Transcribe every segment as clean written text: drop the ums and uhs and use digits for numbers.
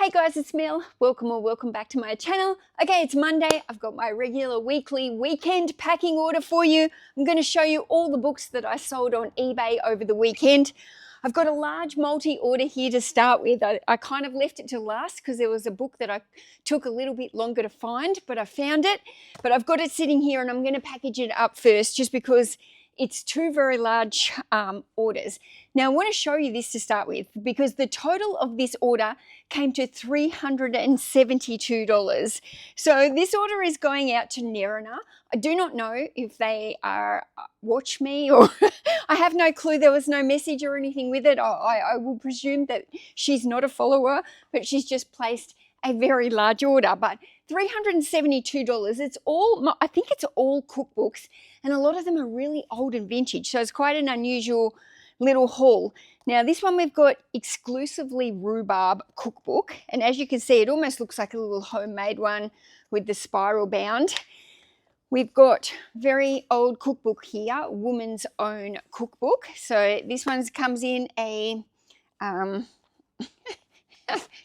Hey guys, it's Mel. Welcome back to my channel. Okay, it's Monday. I've got my regular weekly weekend packing order for you. I'm going to show you all the books that I sold on eBay over the weekend. I've got a large multi-order here to start with. I kind of left it to last because there was a book that I took a little bit longer to find, but I found it. But I've got it sitting here and I'm going to package it up first just because it's two very large orders. Now I want to show you this to start with because the total of this order came to $372. So this order is going out to Nerina. I do not know if they are watch me or I have no clue. There was no message or anything with it. I will presume that she's not a follower, but she's just placed a very large order. But $372, it's all, I think it's all cookbooks, and a lot of them are really old and vintage, so it's quite an unusual little haul. Now this one we've got exclusively rhubarb cookbook, and as you can see it almost looks like a little homemade one with the spiral bound. We've got very old cookbook here, woman's own cookbook. So this one comes in a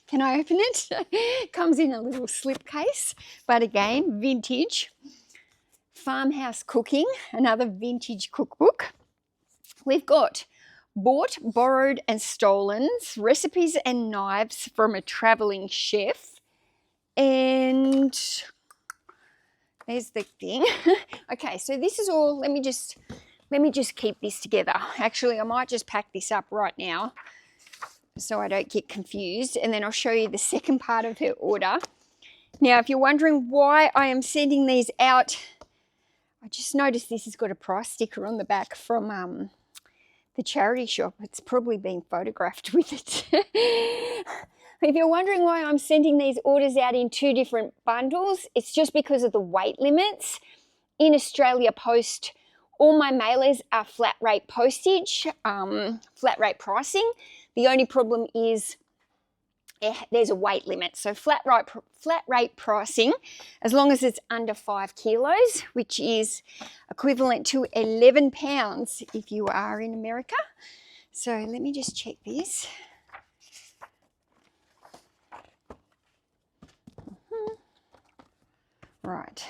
can I open it? Comes in a little slipcase, but again, vintage. Farmhouse Cooking, another vintage cookbook. We've got Bought, Borrowed and Stolen's Recipes and Knives from a Traveling Chef. And there's the thing. Okay, so this is all, let me just keep this together. Actually, I might just pack this up right now so I don't get confused, and then I'll show you the second part of her order. Now, if you're wondering why I am sending these out, I just noticed this has got a price sticker on the back from the charity shop. It's probably been photographed with it. If you're wondering why I'm sending these orders out in two different bundles, it's just because of the weight limits. In Australia Post, all my mailers are flat rate postage, flat rate pricing. The only problem is there's a weight limit. So flat rate pricing, as long as it's under 5 kilos, which is equivalent to 11 pounds if you are in America. So let me just check this. Right,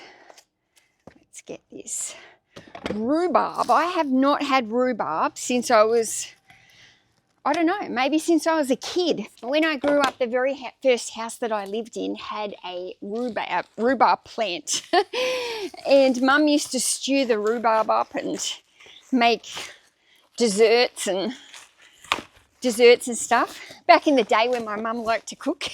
let's get this. Rhubarb. I have not had rhubarb since I was, I don't know, maybe since I was a kid. When I grew up, the very first house that I lived in had a rhubarb plant. And Mum used to stew the rhubarb up and make desserts and stuff. Back in the day when my mum liked to cook.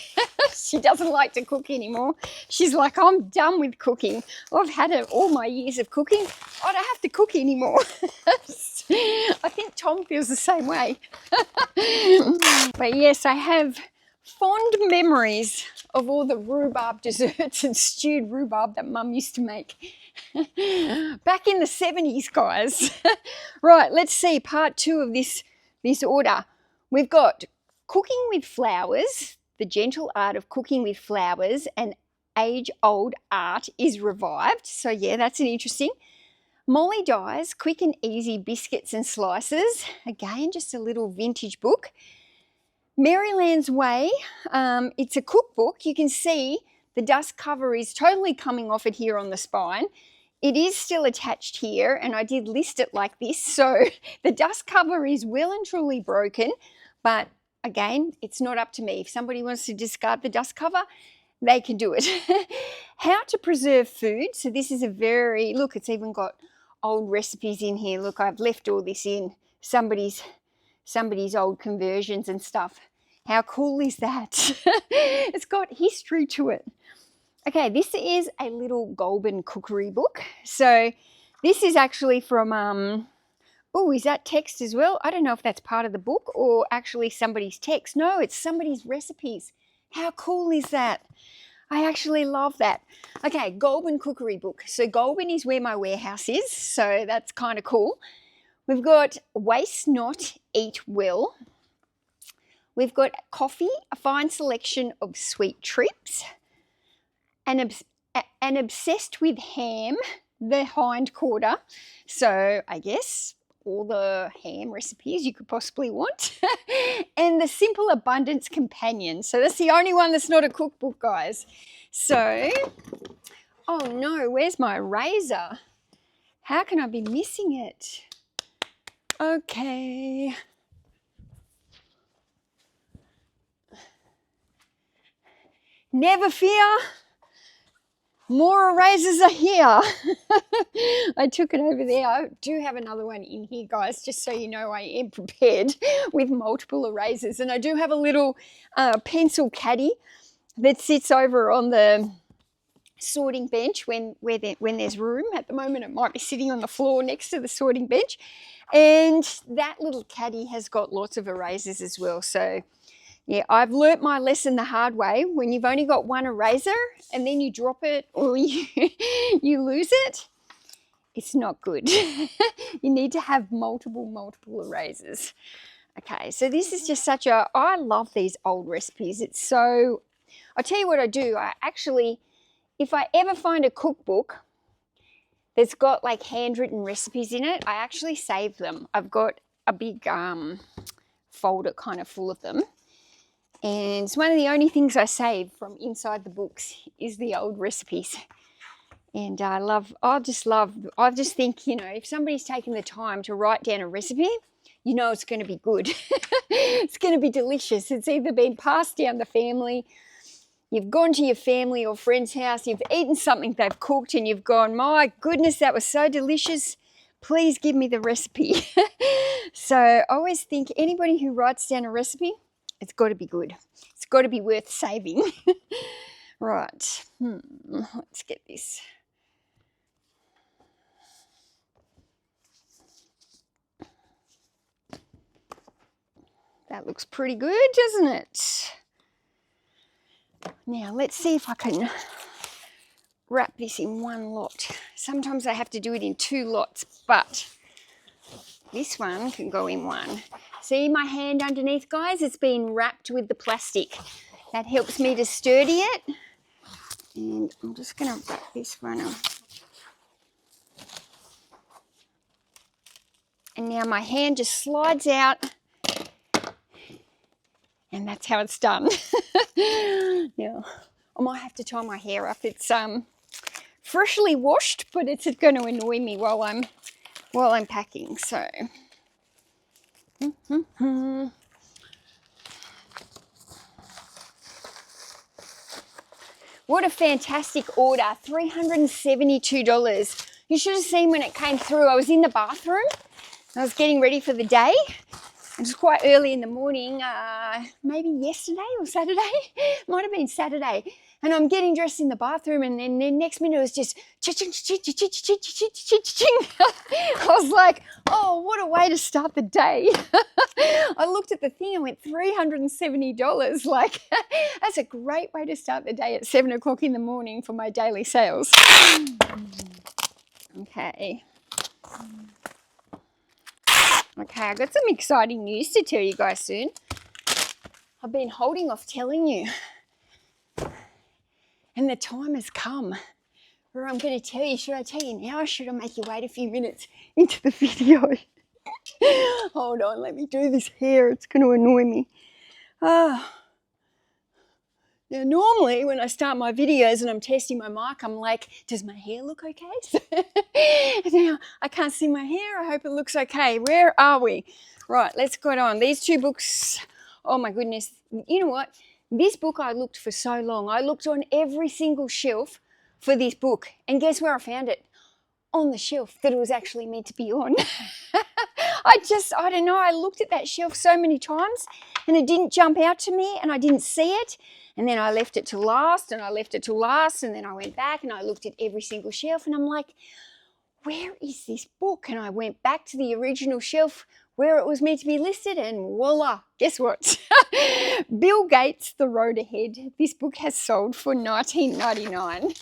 She doesn't like to cook anymore. She's like, I'm done with cooking. I've had all my years of cooking. I don't have to cook anymore. I think Tom feels the same way. But yes, I have fond memories of all the rhubarb desserts and stewed rhubarb that Mum used to make. Back in the 70s, guys. Right, let's see part 2 of this order. We've got Cooking with Flowers, the gentle art of cooking with flowers, and age-old art is revived. So yeah, that's an interesting. Molly Dye's Quick and Easy Biscuits and Slices. Again, just a little vintage book. Maryland's Way. It's a cookbook. You can see the dust cover is totally coming off it here on the spine. It is still attached here, and I did list it like this. So the dust cover is well and truly broken, but again, it's not up to me. If somebody wants to discard the dust cover, they can do it. How to preserve food. So this is a very, look, it's even got old recipes in here. Look, I've left all this in somebody's old conversions and stuff. How cool is that? It's got history to it. Okay, this is a little Goulburn cookery book. So this is actually from, oh, is that text as well? I don't know if that's part of the book or actually somebody's text. No, it's somebody's recipes. How cool is that? I actually love that. Okay, Goulburn cookery book. So Goulburn is where my warehouse is, so that's kind of cool. We've got Waste Not, Eat Well. We've got Coffee, a fine selection of sweet trips. And Obsessed with Ham, the hind quarter. So I guess all the ham recipes you could possibly want. And the Simple Abundance Companion. So that's the only one that's not a cookbook, guys. So, oh no, where's my eraser? How can I be missing it? Okay. Never fear. More erasers are here. I took it over there. I do have another one in here, guys, just so you know I am prepared with multiple erasers. And I do have a little pencil caddy that sits over on the sorting bench when there's room. At the moment, it might be sitting on the floor next to the sorting bench. And that little caddy has got lots of erasers as well. So yeah, I've learnt my lesson the hard way. When you've only got one eraser and then you drop it or you lose it, it's not good. You need to have multiple erasers. Okay, so this is just I love these old recipes. It's so, I'll tell you what I do. I actually, if I ever find a cookbook that's got like handwritten recipes in it, I actually save them. I've got a big folder kind of full of them. And it's one of the only things I save from inside the books is the old recipes. And I just think, you know, if somebody's taken the time to write down a recipe, you know it's going to be good. It's going to be delicious. It's either been passed down the family, you've gone to your family or friend's house, you've eaten something they've cooked and you've gone, my goodness, that was so delicious. Please give me the recipe. So I always think anybody who writes down a recipe, it's got to be good. It's got to be worth saving. Right. Let's get this. That looks pretty good, doesn't it? Now, let's see if I can wrap this in one lot. Sometimes I have to do it in two lots, but this one can go in one. See my hand underneath, guys? It's been wrapped with the plastic. That helps me to sturdy it. And I'm just going to wrap this one up. And now my hand just slides out. And that's how it's done. Now, I might have to tie my hair up. It's freshly washed, but it's going to annoy me while I'm packing. So, what a fantastic order! $372. You should have seen when it came through. I was in the bathroom. I was getting ready for the day. It was quite early in the morning, maybe yesterday or Saturday. Might have been Saturday. And I'm getting dressed in the bathroom, and then the next minute it was just cha-ching, cha-ching, cha-ching, cha-ching, cha-ching. I was like, oh, what a way to start the day. I looked at the thing and went, $370. Like, that's a great way to start the day at 7 o'clock in the morning for my daily sales. Okay. Okay, I've got some exciting news to tell you guys soon. I've been holding off telling you. And the time has come where I'm going to tell you. Should I tell you now or should I make you wait a few minutes into the video? Hold on, let me do this hair. It's going to annoy me. Now, normally when I start my videos and I'm testing my mic, I'm like, does my hair look okay? Now, I can't see my hair. I hope it looks okay. Where are we? Right, let's go on. These two books, oh my goodness. You know what? This book I looked for so long. I looked on every single shelf for this book. And guess where I found it? On the shelf that it was actually meant to be on. I don't know. I looked at that shelf so many times and it didn't jump out to me and I didn't see it. And then I left it till last and I left it till last. And then I went back and I looked at every single shelf and I'm like, where is this book? And I went back to the original shelf where it was meant to be listed, and voila, guess what? Bill Gates, The Road Ahead. This book has sold for $19.99.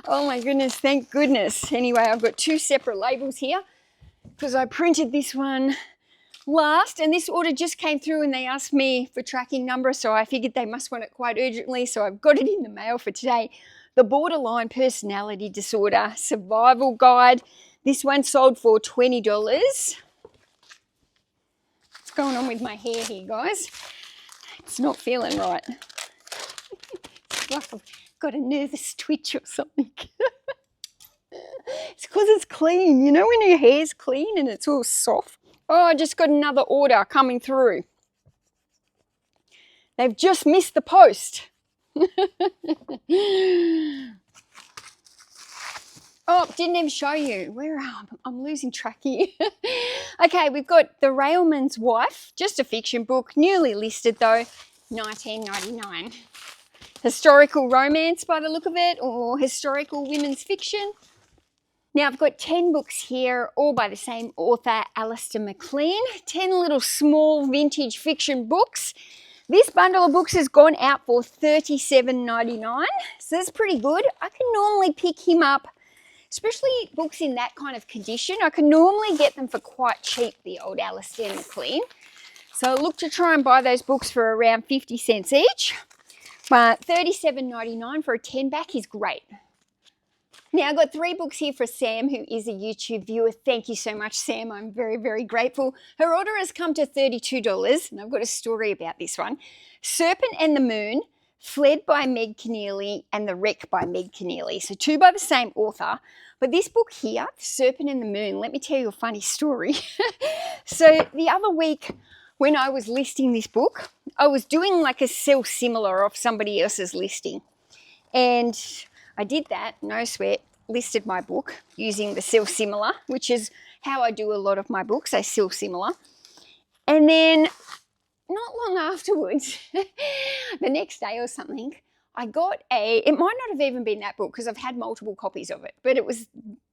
Oh my goodness, thank goodness. Anyway, I've got two separate labels here because I printed this one last, and this order just came through and they asked me for tracking number, so I figured they must want it quite urgently, so I've got it in the mail for today. The Borderline Personality Disorder Survival Guide. This one sold for $20. going on with my hair here, guys. It's not feeling right. It's like I've got a nervous twitch or something. It's because it's clean. You know when your hair's clean and it's all soft? Oh, I just got another order coming through. They've just missed the post. Oh, didn't even show you. Where am I? I'm losing track here. Okay, we've got The Railman's Wife, just a fiction book, newly listed though, $19.99. Historical romance by the look of it, or historical women's fiction. Now I've got 10 books here, all by the same author, Alistair MacLean. 10 little small vintage fiction books. This bundle of books has gone out for $37.99, so that's pretty good. I can normally pick him up, especially books in that kind of condition. I can normally get them for quite cheap, the old Alistair MacLean. So I look to try and buy those books for around 50 cents each. But $37.99 for a 10-back is great. Now, I've got 3 books here for Sam, who is a YouTube viewer. Thank you so much, Sam. I'm very, very grateful. Her order has come to $32, and I've got a story about this one. Serpent and the Moon, Fled by Meg Keneally, and The Wreck by Meg Keneally. So 2 by the same author. But this book here, Serpent and the Moon, let me tell you a funny story. So the other week when I was listing this book, I was doing like a similar of somebody else's listing. And I did that, no sweat, listed my book using the similar, which is how I do a lot of my books, I similar. And then not long afterwards, the next day or something, I got it might not have even been that book because I've had multiple copies of it, but it was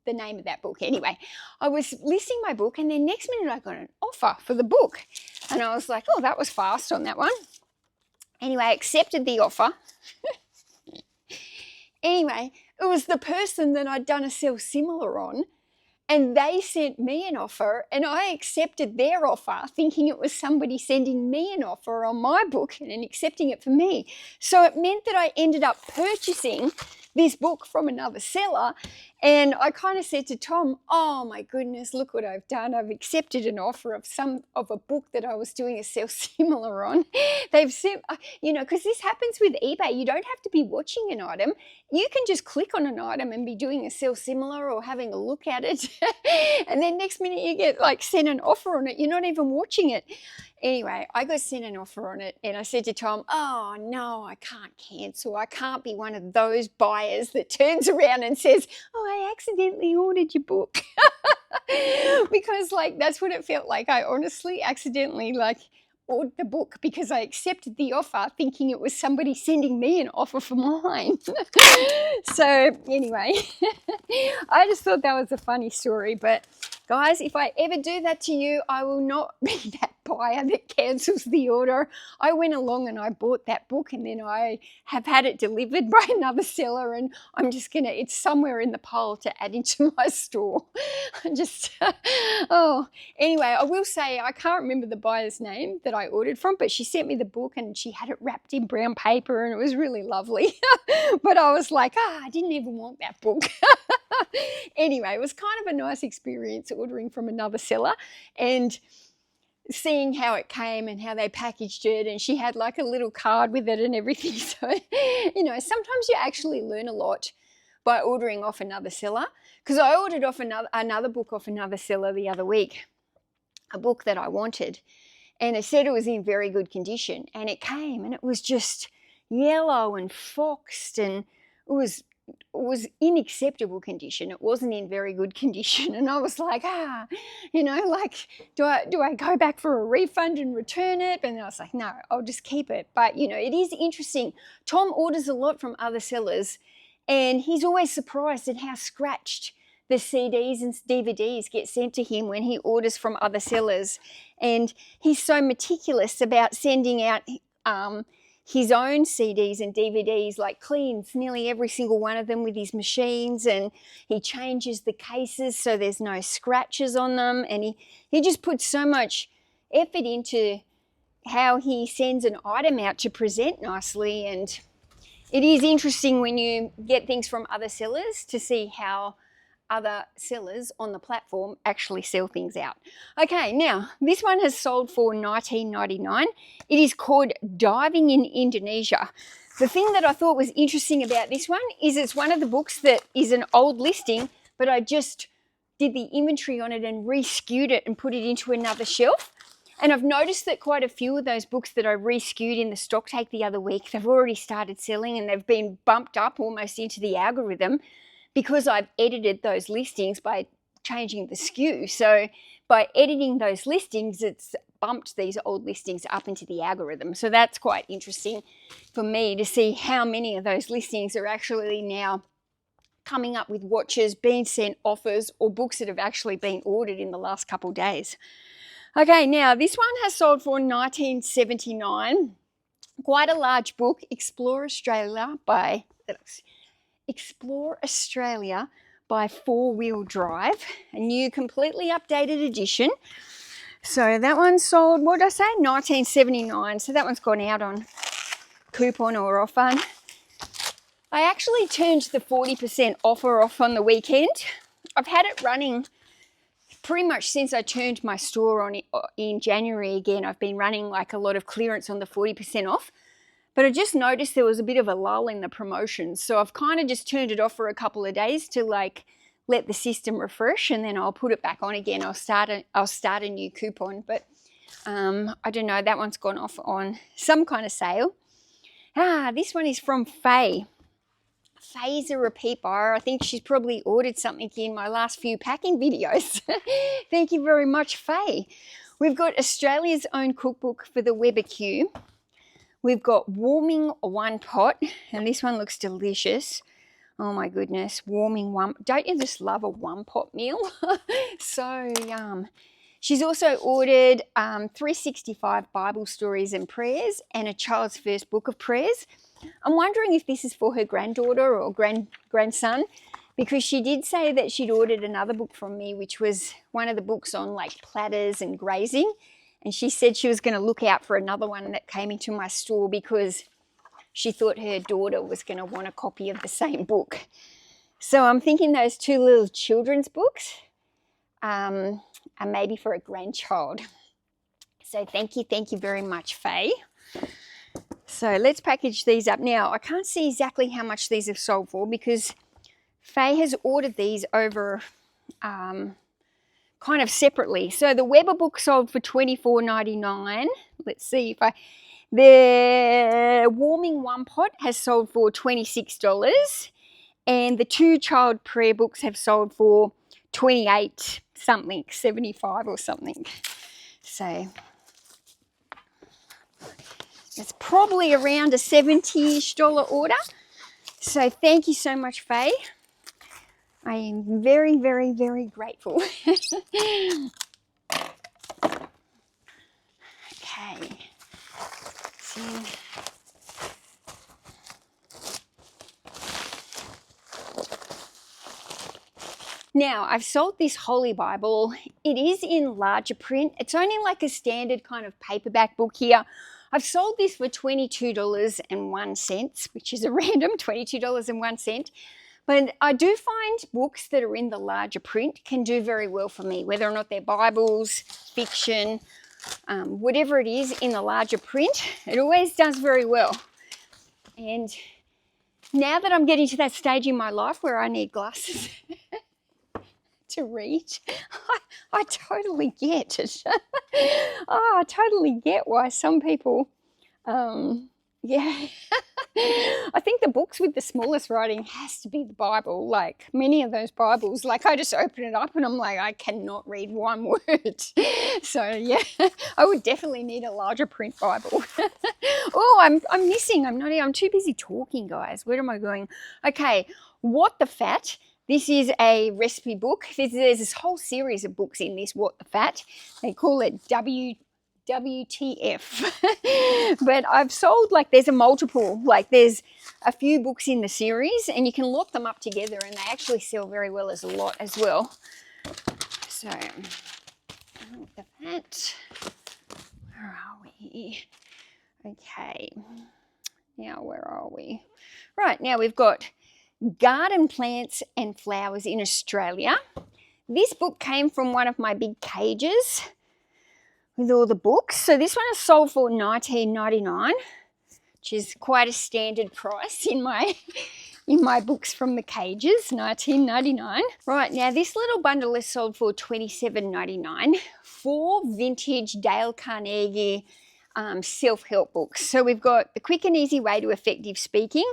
the name of that book. Anyway, I was listing my book and then next minute I got an offer for the book. And I was like, oh, that was fast on that one. Anyway, I accepted the offer. Anyway, it was the person that I'd done a similar on, and they sent me an offer and I accepted their offer thinking it was somebody sending me an offer on my book and accepting it for me. So it meant that I ended up purchasing this book from another seller, and I kind of said to Tom, oh my goodness, look what I've done. I've accepted an offer of a book that I was doing a similar on. They've sent, you know, because this happens with eBay. You don't have to be watching an item. You can just click on an item and be doing a similar or having a look at it. And then next minute you get like sent an offer on it. You're not even watching it. Anyway, I got sent an offer on it and I said to Tom, oh no, I can't cancel. I can't be one of those buyers that turns around and says, oh, I accidentally ordered your book. Because like, that's what it felt like. I honestly accidentally like ordered the book because I accepted the offer thinking it was somebody sending me an offer for mine. So anyway, I just thought that was a funny story. But guys, if I ever do that to you, I will not be that buyer that cancels the order. I went along and I bought that book and then I have had it delivered by another seller, and I'm just gonna, it's somewhere in the pile to add into my store. I just, oh, anyway, I will say I can't remember the buyer's name that I ordered from, but she sent me the book and she had it wrapped in brown paper and it was really lovely. But I was like, I didn't even want that book. Anyway, it was kind of a nice experience ordering from another seller and seeing how it came and how they packaged it, and she had like a little card with it and everything. So, you know, sometimes you actually learn a lot by ordering off another seller, because I ordered off another book off another seller the other week, a book that I wanted, and it said it was in very good condition, and it came and it was just yellow and foxed and it was in acceptable condition. It wasn't in very good condition. And I was like, you know, like, do I go back for a refund and return it? And I was like, no, I'll just keep it. But, you know, it is interesting. Tom orders a lot from other sellers and he's always surprised at how scratched the CDs and DVDs get sent to him when he orders from other sellers. And he's so meticulous about sending out his own CDs and DVDs, like cleans nearly every single one of them with his machines, and he changes the cases so there's no scratches on them, and he just puts so much effort into how he sends an item out to present nicely. And it is interesting when you get things from other sellers to see how other sellers on the platform actually sell things out. Okay, now this one has sold for $19.99. It is called Diving in Indonesia. The thing that I thought was interesting about this one is it's one of the books that is an old listing, but I just did the inventory on it and re-skewed it and put it into another shelf. And I've noticed that quite a few of those books that I re-skewed in the stock take the other week, they've already started selling and they've been bumped up almost into the algorithm because I've edited those listings by changing the skew. So by editing those listings, it's bumped these old listings up into the algorithm. So that's quite interesting for me to see how many of those listings are actually now coming up with watches, being sent offers, or books that have actually been ordered in the last couple of days. Okay, now this one has sold for $19.79. Quite a large book, Explore Australia by Four Wheel Drive, a new completely updated edition. So that one sold, what did I say, $19.79. So that one's gone out on coupon or offer. I actually turned the 40% offer off on the weekend. I've had it running pretty much since I turned my store on in January again. I've been running like a lot of clearance on the 40% off. But I just noticed there was a bit of a lull in the promotions. So I've kind of just turned it off for a couple of days to like let the system refresh, and then I'll put it back on again. I'll start a new coupon. But I don't know, that one's gone off on some kind of sale. This one is from Faye. Faye's a repeat buyer. I think she's probably ordered something in my last few packing videos. Thank you very much, Faye. We've got Australia's own cookbook for the Weber Q. We've got Warming One Pot, and this one looks delicious. Oh my goodness, warming one. Don't you just love a one pot meal? So yum. She's also ordered 365 Bible stories and prayers and a child's first book of prayers. I'm wondering if this is for her granddaughter or grandson, because she did say that she'd ordered another book from me, which was one of the books on like platters and grazing. And she said she was going to look out for another one that came into my store because she thought her daughter was going to want a copy of the same book. So I'm thinking those two little children's books are maybe for a grandchild. So thank you very much, Faye. So let's package these up. Now, I can't see exactly how much these have sold for because Faye has ordered these over kind of separately. So the Weber book sold for $24.99. Let's see if the Warming One Pot has sold for $26, and the two child prayer books have sold for $28 something, $75 or something. So it's probably around a $70-ish order. So thank you so much, Faye. I am very, very, very grateful. Okay. So, now, I've sold this Holy Bible. It is in larger print. It's only like a standard kind of paperback book here. I've sold this for $22.01, which is a random $22.01. But I do find books that are in the larger print can do very well for me, whether or not they're Bibles, fiction, whatever it is in the larger print, it always does very well. And now that I'm getting to that stage in my life where I need glasses to read, I totally get it. I totally get why some people, yeah. I think the books with the smallest writing has to be the Bible. Like many of those Bibles, like I just open it up and I'm like, I cannot read one word. So yeah, I would definitely need a larger print Bible. Oh, I'm missing. I'm too busy talking, guys. Where am I going? Okay, What the Fat. This is a recipe book. There's this whole series of books in this What the Fat. They call it WTF. But I've sold, like, there's a multiple, like there's a few books in the series and you can lock them up together and they actually sell very well as a lot as well. So, What the Fat. Where are we? Okay. Now, where are we? Right, now we've got Garden Plants and Flowers in Australia. This book came from one of my big cages with all the books. So this one is sold for $19.99, which is quite a standard price in my books from the cages, $19.99. Right, now this little bundle is sold for $27.99. 4 vintage Dale Carnegie self-help books. So we've got The Quick and Easy Way to Effective Speaking,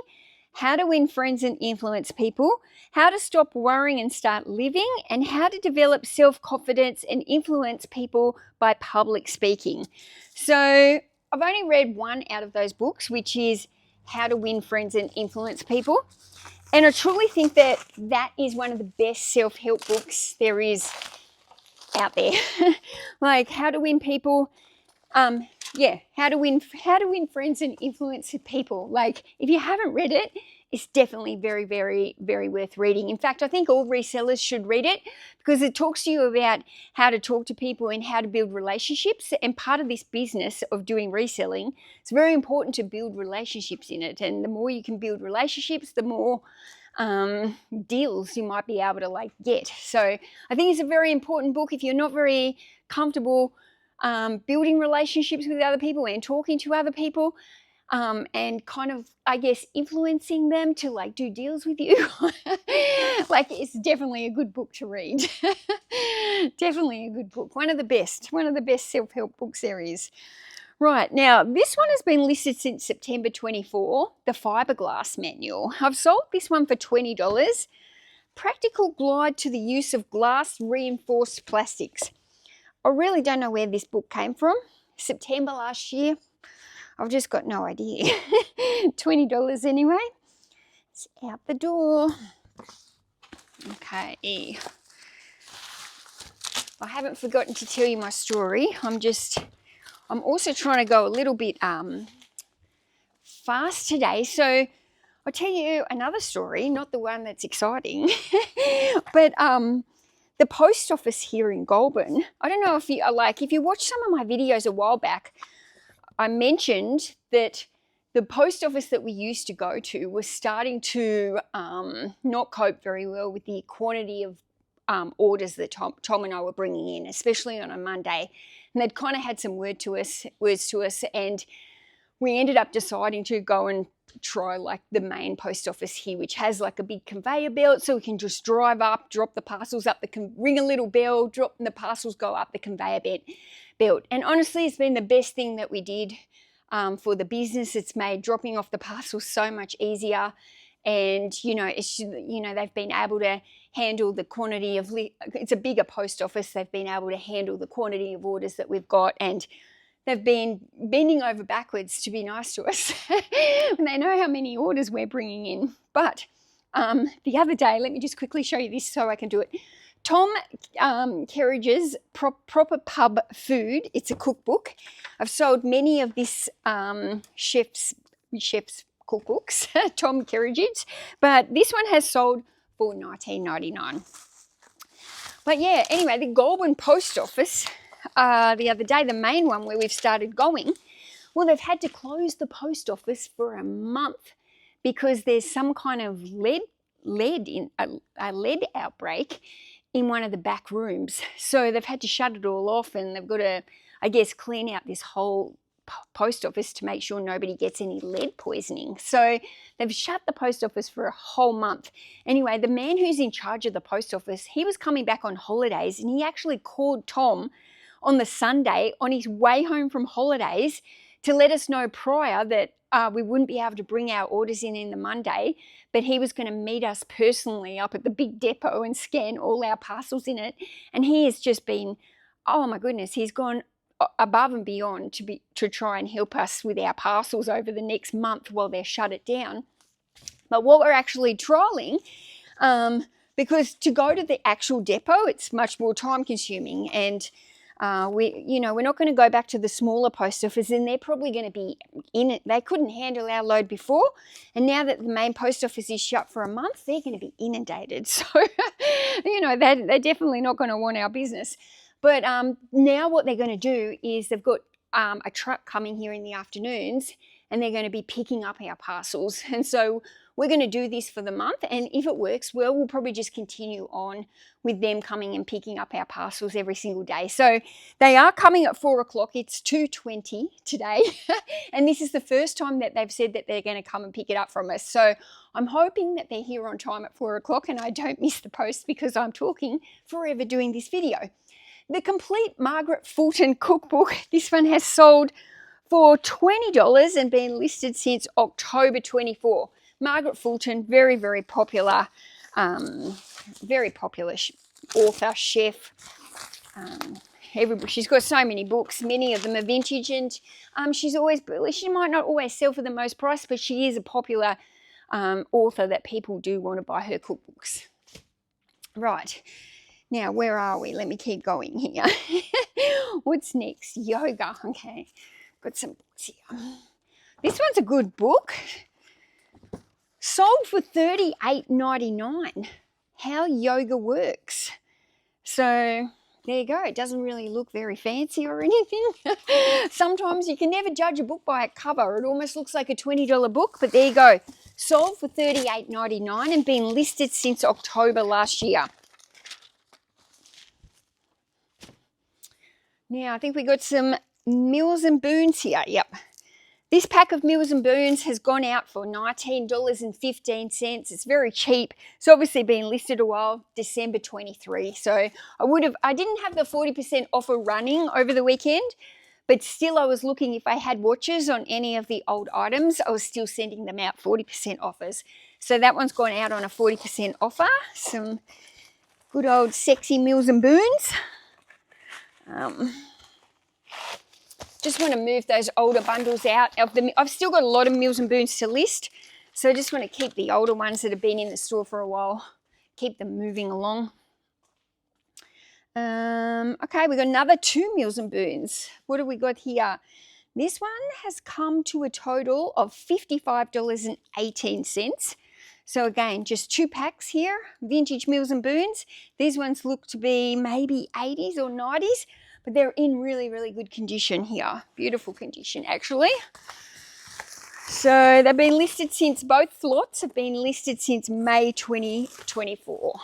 How to Win Friends and Influence People, How to Stop Worrying and Start Living, and How to Develop Self-Confidence and Influence People by Public Speaking. So I've only read one out of those books, which is How to Win Friends and Influence People. And I truly think that that is one of the best self-help books there is out there. Like how to win people, how to win friends and influence people. Like if you haven't read it, it's definitely very, very, very worth reading. In fact, I think all resellers should read it because it talks to you about how to talk to people and how to build relationships. And part of this business of doing reselling, it's very important to build relationships in it. And the more you can build relationships, the more deals you might be able to get. So I think it's a very important book if you're not very comfortable building relationships with other people and talking to other people. And kind of, I guess, influencing them to do deals with you. It's definitely a good book to read. Definitely a good book. One of the best self-help books there is. Right, now this one has been listed since September 24, the Fiberglass Manual. I've sold this one for $20. Practical Guide to the Use of Glass Reinforced Plastics. I really don't know where this book came from. September last year. I've just got no idea. $20 anyway. It's out the door. Okay. I haven't forgotten to tell you my story. I'm also trying to go a little bit fast today. So I'll tell you another story, not the one that's exciting, but the post office here in Goulburn. I don't know if you if you watched some of my videos a while back, I mentioned that the post office that we used to go to was starting to not cope very well with the quantity of orders that Tom and I were bringing in, especially on a Monday. And they'd kind of had some words to us, and we ended up deciding to go and try the main post office here, which has a big conveyor belt, so we can just drive up, drop the parcels up, ring a little bell, drop, and the parcels go up the conveyor belt. And honestly, it's been the best thing that we did for the business. It's made dropping off the parcels so much easier, and they've been able to handle the quantity of it's a bigger post office. They've been able to handle the quantity of orders that we've got, and they've been bending over backwards to be nice to us. And they know how many orders we're bringing in. But the other day, let me just quickly show you this so I can do it. Tom Kerridge's Proper Pub Food. It's a cookbook. I've sold many of this chef's cookbooks, Tom Kerridge's, but this one has sold for $19.99. But yeah, anyway, the Goulburn Post Office, the other day, the main one where we've started going, well, they've had to close the post office for a month because there's some kind of lead outbreak in one of the back rooms. So they've had to shut it all off, and they've got to, I guess, clean out this whole post office to make sure nobody gets any lead poisoning. So they've shut the post office for a whole month. Anyway, the man who's in charge of the post office, he was coming back on holidays, and he actually called Tom on the Sunday on his way home from holidays to let us know prior that we wouldn't be able to bring our orders in the Monday, but he was going to meet us personally up at the big depot and scan all our parcels in it. And he has just been, oh my goodness, he's gone above and beyond to try and help us with our parcels over the next month while they shut it down. But what we're actually trialing, because to go to the actual depot, it's much more time consuming, and we're not going to go back to the smaller post office, and they're probably going to be in it. They couldn't handle our load before, and now that the main post office is shut for a month, they're going to be inundated. So, they're definitely not going to want our business. But now what they're going to do is they've got a truck coming here in the afternoons, and they're going to be picking up our parcels. And so we're going to do this for the month, and if it works well, we'll probably just continue on with them coming and picking up our parcels every single day. So they are coming at 4 o'clock. It's 2:20 today, and this is the first time that they've said that they're going to come and pick it up from us. So I'm hoping that they're here on time at 4 o'clock and I don't miss the post because I'm talking forever doing this video. The Complete Margaret Fulton Cookbook, this one has sold for $20 and been listed since October 24. Margaret Fulton, very, very popular author, chef. She's got so many books. Many of them are vintage, and she might not always sell for the most price, but she is a popular author that people do want to buy her cookbooks. Right, now where are we? Let me keep going here. What's next? Yoga. Okay, got some books here. This one's a good book. Sold for $38.99. How Yoga Works. So there you go. It doesn't really look very fancy or anything. Sometimes you can never judge a book by a cover. It almost looks like a $20 book, but there you go. Sold for $38.99 and been listed since October last year. Now I think we got some Mills and Boons here. Yep. This pack of Mills and Boons has gone out for $19.15. It's very cheap. It's obviously been listed a while, December 23. So I didn't have the 40% offer running over the weekend, but still I was looking if I had watches on any of the old items, I was still sending them out 40% offers. So that one's gone out on a 40% offer. Some good old sexy Mills and Boons. Just want to move those older bundles out of them. I've still got a lot of Mills and Boons to list, so I just want to keep the older ones that have been in the store for a while, keep them moving along. Okay, we've got another 2 Mills and Boons. What have we got here? This one has come to a total of $55.18. So again, just 2 packs here, vintage Mills and Boons. These ones look to be maybe 80s or 90s. But they're in really, really good condition here. Beautiful condition, actually. So they've been listed since, both lots have been listed since May 2024.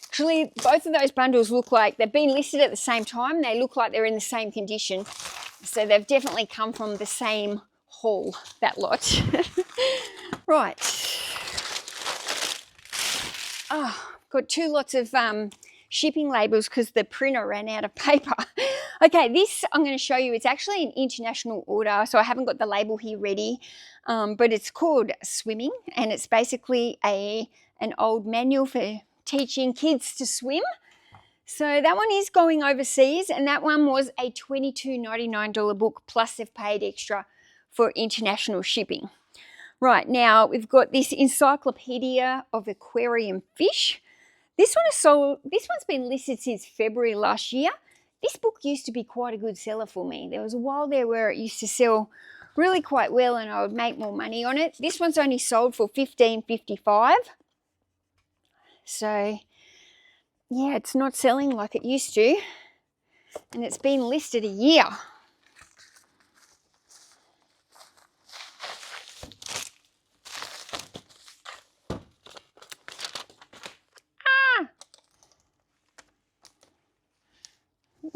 Actually, both of those bundles look like they've been listed at the same time. They look like they're in the same condition. So they've definitely come from the same haul, that lot. Right. Oh, got 2 lots of shipping labels because the printer ran out of paper. Okay, this I'm going to show you. It's actually an international order, so I haven't got the label here ready, but it's called Swimming, and it's basically an old manual for teaching kids to swim. So that one is going overseas, and that one was a $22.99 book, plus they've paid extra for international shipping. Right, now we've got this Encyclopedia of Aquarium Fish. This one's been listed since February last year. This book used to be quite a good seller for me. There was a while there where it used to sell really quite well and I would make more money on it. This one's only sold for $15.55. So, yeah, it's not selling like it used to. And it's been listed a year.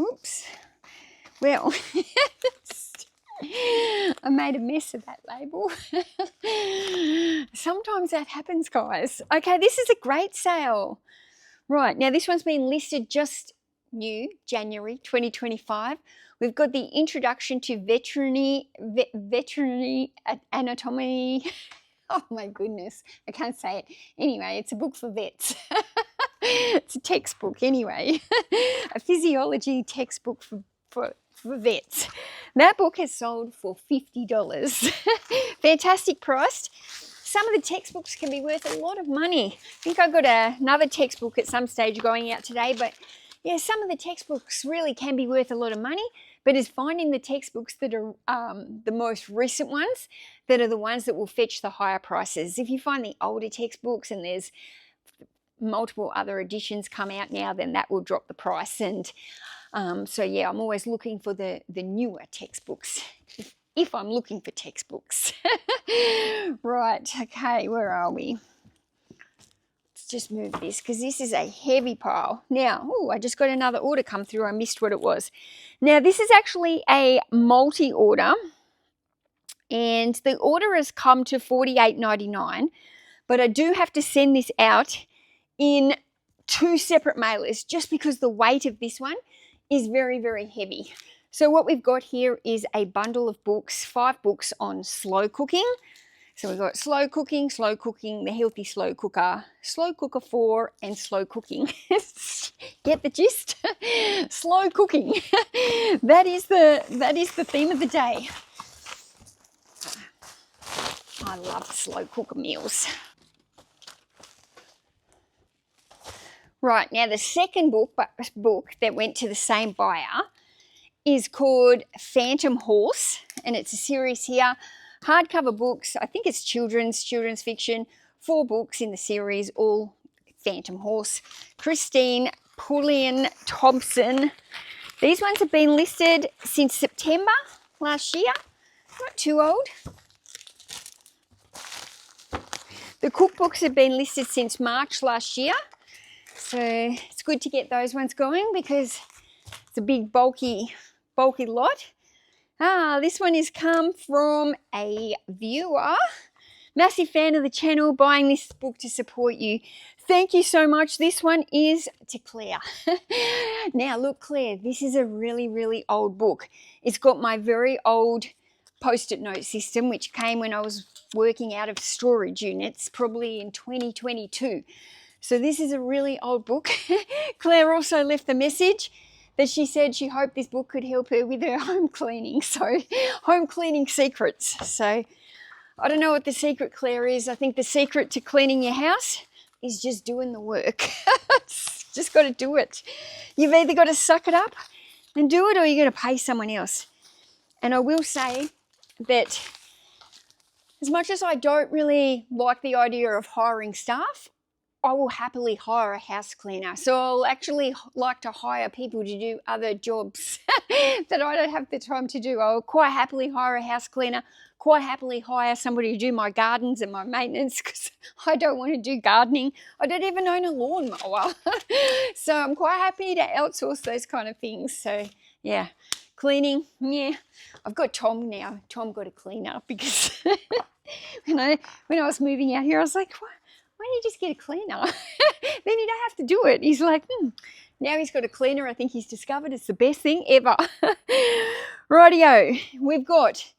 Oops. Well, I made a mess of that label. Sometimes that happens, guys. Okay, this is a great sale. Right, now this one's been listed just new, January 2025. We've got the Introduction to Veterinary Anatomy. Oh my goodness, I can't say it. Anyway, it's a book for vets. It's a textbook anyway. A physiology textbook for vets. That book has sold for $50. Fantastic price. Some of the textbooks can be worth a lot of money. I think I got another textbook at some stage going out today, but yeah, some of the textbooks really can be worth a lot of money, but it's finding the textbooks that are the most recent ones that are the ones that will fetch the higher prices. If you find the older textbooks and there's multiple other editions come out now, then that will drop the price. And so yeah, I'm always looking for the newer textbooks if I'm looking for textbooks. Right, okay, where are we? Let's just move this because this is a heavy pile. Now, oh, I just got another order come through. I missed what it was. Now, this is actually a multi-order, and the order has come to $48.99, but I do have to send this out in 2 separate mailers just because the weight of this one is very, very heavy. So what we've got here is a bundle of books, 5 books on slow cooking. So we've got slow cooking, the healthy slow cooker 4, and slow cooking. Get the gist? Slow cooking. That is the theme of the day. I love slow cooker meals. Right, now the second book that went to the same buyer is called Phantom Horse, and it's a series here. Hardcover books, I think it's children's fiction, 4 books in the series, all Phantom Horse. Christine Pullian Thompson. These ones have been listed since September last year, not too old. The cookbooks have been listed since March last year. So it's good to get those ones going because it's a big bulky lot. This one has come from a viewer. Massive fan of the channel, buying this book to support you. Thank you so much. This one is to Claire. Now look, Claire, this is a really, really old book. It's got my very old post-it note system, which came when I was working out of storage units, probably in 2022. So this is a really old book. Claire also left the message that she said she hoped this book could help her with her home cleaning. So home cleaning secrets. So I don't know what the secret, Claire, is. I think the secret to cleaning your house is just doing the work. Just got to do it. You've either got to suck it up and do it, or you're going to pay someone else. And I will say that as much as I don't really like the idea of hiring staff, I will happily hire a house cleaner. So I'll actually like to hire people to do other jobs that I don't have the time to do. I'll quite happily hire a house cleaner, quite happily hire somebody to do my gardens and my maintenance because I don't want to do gardening. I don't even own a lawnmower. So I'm quite happy to outsource those kind of things. So yeah, cleaning, yeah. I've got Tom now. Tom got a cleaner because when I was moving out here, I was like, what? Why don't you just get a cleaner? Then you don't have to do it. He's like, Now he's got a cleaner. I think he's discovered it's the best thing ever. Rightio. We've got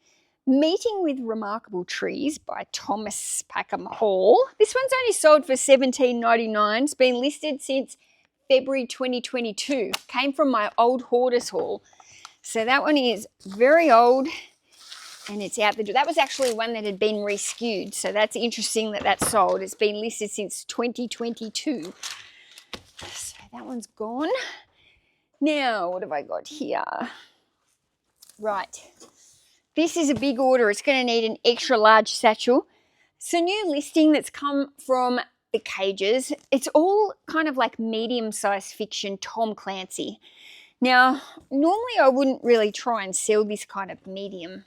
Meeting with Remarkable Trees by Thomas Packham Hall. This one's only sold for $17.99. It's been listed since February 2022. Came from my old hoarder's haul. So that one is very old. And it's out the door. That was actually one that had been reskewed. So that's interesting that that's sold. It's been listed since 2022. So that one's gone. Now, what have I got here? Right. This is a big order. It's going to need an extra large satchel. It's a new listing that's come from the Cages. It's all kind of like medium-sized fiction, Tom Clancy. Now, normally I wouldn't really try and sell this kind of medium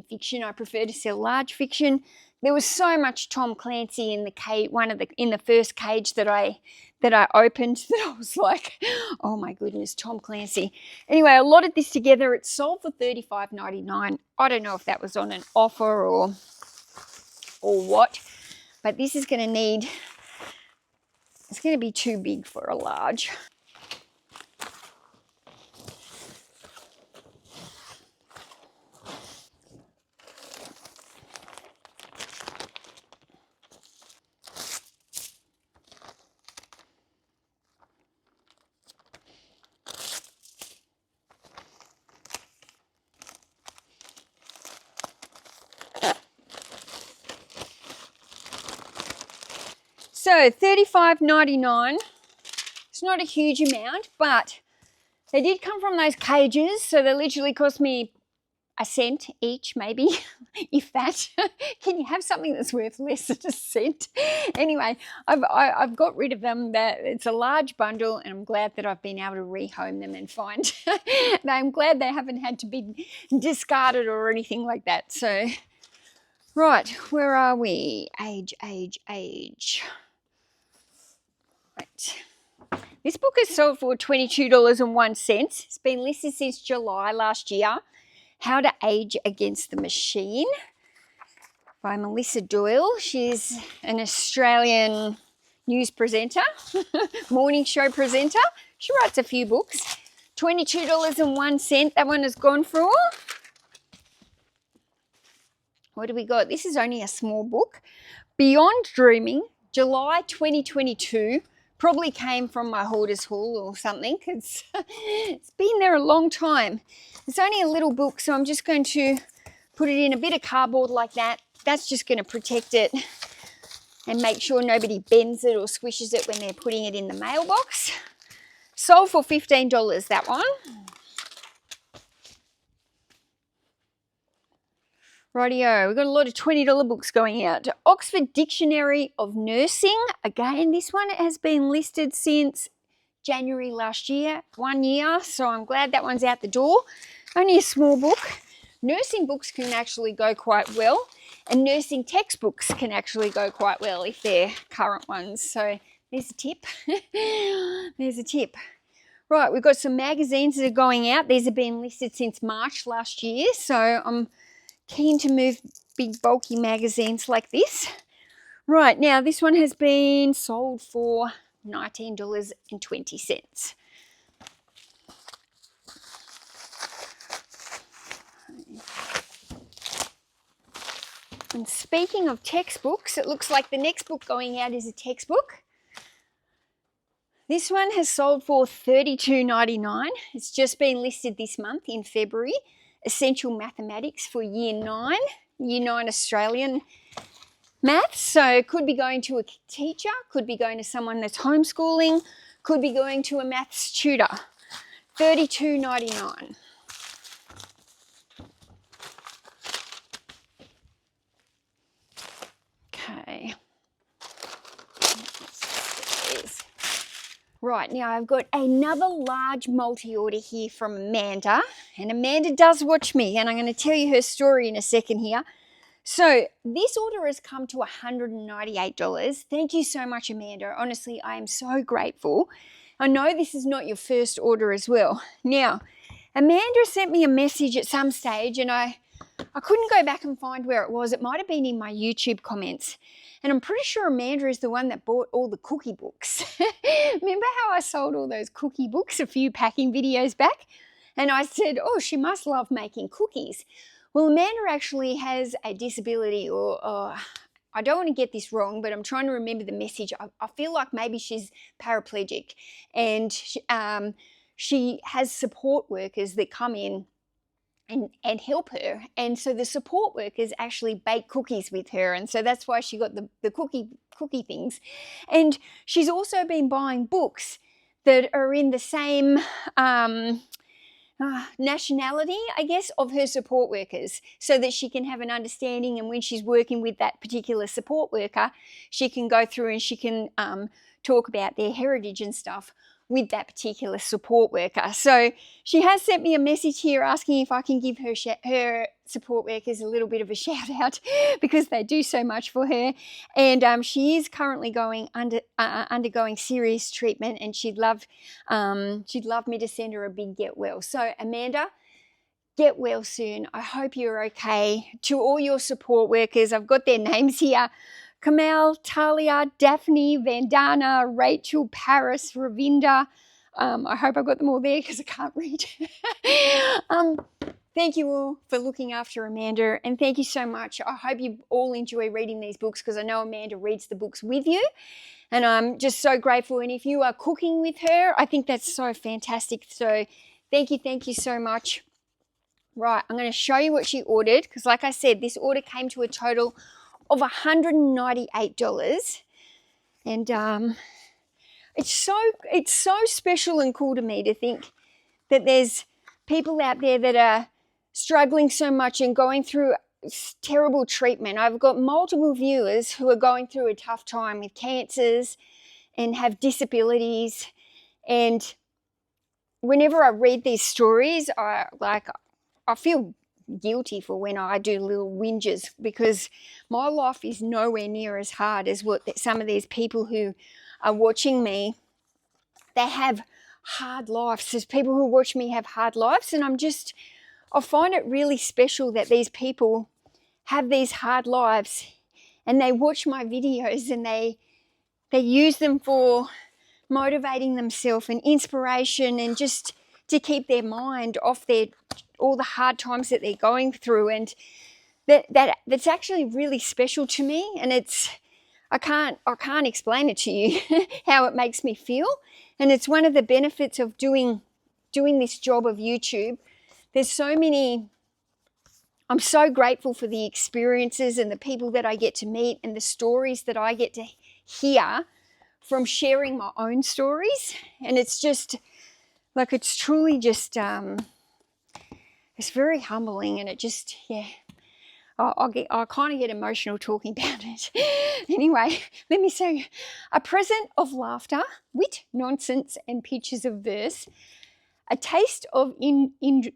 fiction. I prefer to sell large fiction. There was so much Tom Clancy in the cage, in the first cage that I opened, that I was like, oh my goodness, Tom Clancy. Anyway, I allotted this together. It sold for $35.99. I don't know if that was on an offer or what, but this is going to need, it's going to be too big for a large. So $35.99, it's not a huge amount, but they did come from those cages, so they literally cost me a cent each, maybe. if that. Can you have something that's worth less than a cent? Anyway, I've got rid of them. That it's a large bundle, and I'm glad that I've been able to rehome them and find. I'm glad they haven't had to be discarded or anything like that. So, right, where are we? Age. Right. This book is sold for $22.01. It's been listed since July last year. How to Age Against the Machine by Melissa Doyle. She's an Australian news presenter, morning show presenter. She writes a few books. $22.01. That one has gone for. What do we got? This is only a small book. Beyond Dreaming, July 2022. Probably came from my hoarder's haul or something because it's been there a long time. It's only a little book, so I'm just going to put it in a bit of cardboard like that. That's just going to protect it and make sure nobody bends it or squishes it when they're putting it in the mailbox. Sold for $15, that one. Rightio, we've got a lot of $20 books going out. Oxford Dictionary of Nursing. Again, this one has been listed since January last year, 1 year. So I'm glad that one's out the door. Only a small book. Nursing books can actually go quite well. And nursing textbooks can actually go quite well if they're current ones. So there's a tip. There's a tip. Right, we've got some magazines that are going out. These have been listed since March last year. So I'm keen to move big bulky magazines like this. Right, now this one has been sold for $19.20. And speaking of textbooks, it looks like the next book going out is a textbook. This one has sold for $32.99. It's just been listed this month in February. Essential Mathematics for Year 9 Australian maths. So it could be going to a teacher, could be going to someone that's homeschooling, could be going to a maths tutor. $32.99. Okay. Right, now I've got another large multi-order here from Amanda, and Amanda does watch me, and I'm going to tell you her story in a second here. So this order has come to $198. Thank you so much, Amanda. Honestly, I am so grateful. I know this is not your first order as well. Now, Amanda sent me a message at some stage, and I couldn't go back and find where it was. It might have been in my YouTube comments. And I'm pretty sure Amanda is the one that bought all the cookie books. Remember how I sold all those cookie books a few packing videos back? And I said, oh, she must love making cookies. Well, Amanda actually has a disability, or I don't want to get this wrong, but I'm trying to remember the message. I feel like maybe she's paraplegic, and she has support workers that come in and help her, and so the support workers actually bake cookies with her, and so that's why she got the cookie things. And she's also been buying books that are in the same nationality, I guess, of her support workers, so that she can have an understanding, and when she's working with that particular support worker, she can go through and she can talk about their heritage and stuff with that particular support worker. So she has sent me a message here asking if I can give her support workers a little bit of a shout out because they do so much for her. And she is currently undergoing serious treatment, and she'd love me to send her a big get well. So Amanda, get well soon. I hope you're okay. To all your support workers, I've got their names here: Kamal, Talia, Daphne, Vandana, Rachel, Paris, Ravinda. I hope I've got them all there because I can't read. Thank you all for looking after Amanda, and thank you so much. I hope you all enjoy reading these books because I know Amanda reads the books with you, and I'm just so grateful. And if you are cooking with her, I think that's so fantastic. So thank you so much. Right, I'm going to show you what she ordered because, like I said, this order came to a total of $198, and it's so special and cool to me to think that there's people out there that are struggling so much and going through terrible treatment. I've got multiple viewers who are going through a tough time with cancers and have disabilities, and whenever I read these stories, I feel guilty for when I do little whinges, because my life is nowhere near as hard as what some of these people who are watching me, they have hard lives. There's people who watch me have hard lives, and I find it really special that these people have these hard lives and they watch my videos and they use them for motivating themselves and inspiration, and just to keep their mind off all the hard times that they're going through. And that's actually really special to me, and I can't explain it to you how it makes me feel. And it's one of the benefits of doing this job of YouTube. There's so many. I'm so grateful for the experiences and the people that I get to meet and the stories that I get to hear from sharing my own stories. And it's just like, it's truly just, it's very humbling, and it just, yeah, I'll kind of get emotional talking about it. Anyway, let me say, a present of laughter, wit, nonsense, and pictures of verse, a taste of Indochina.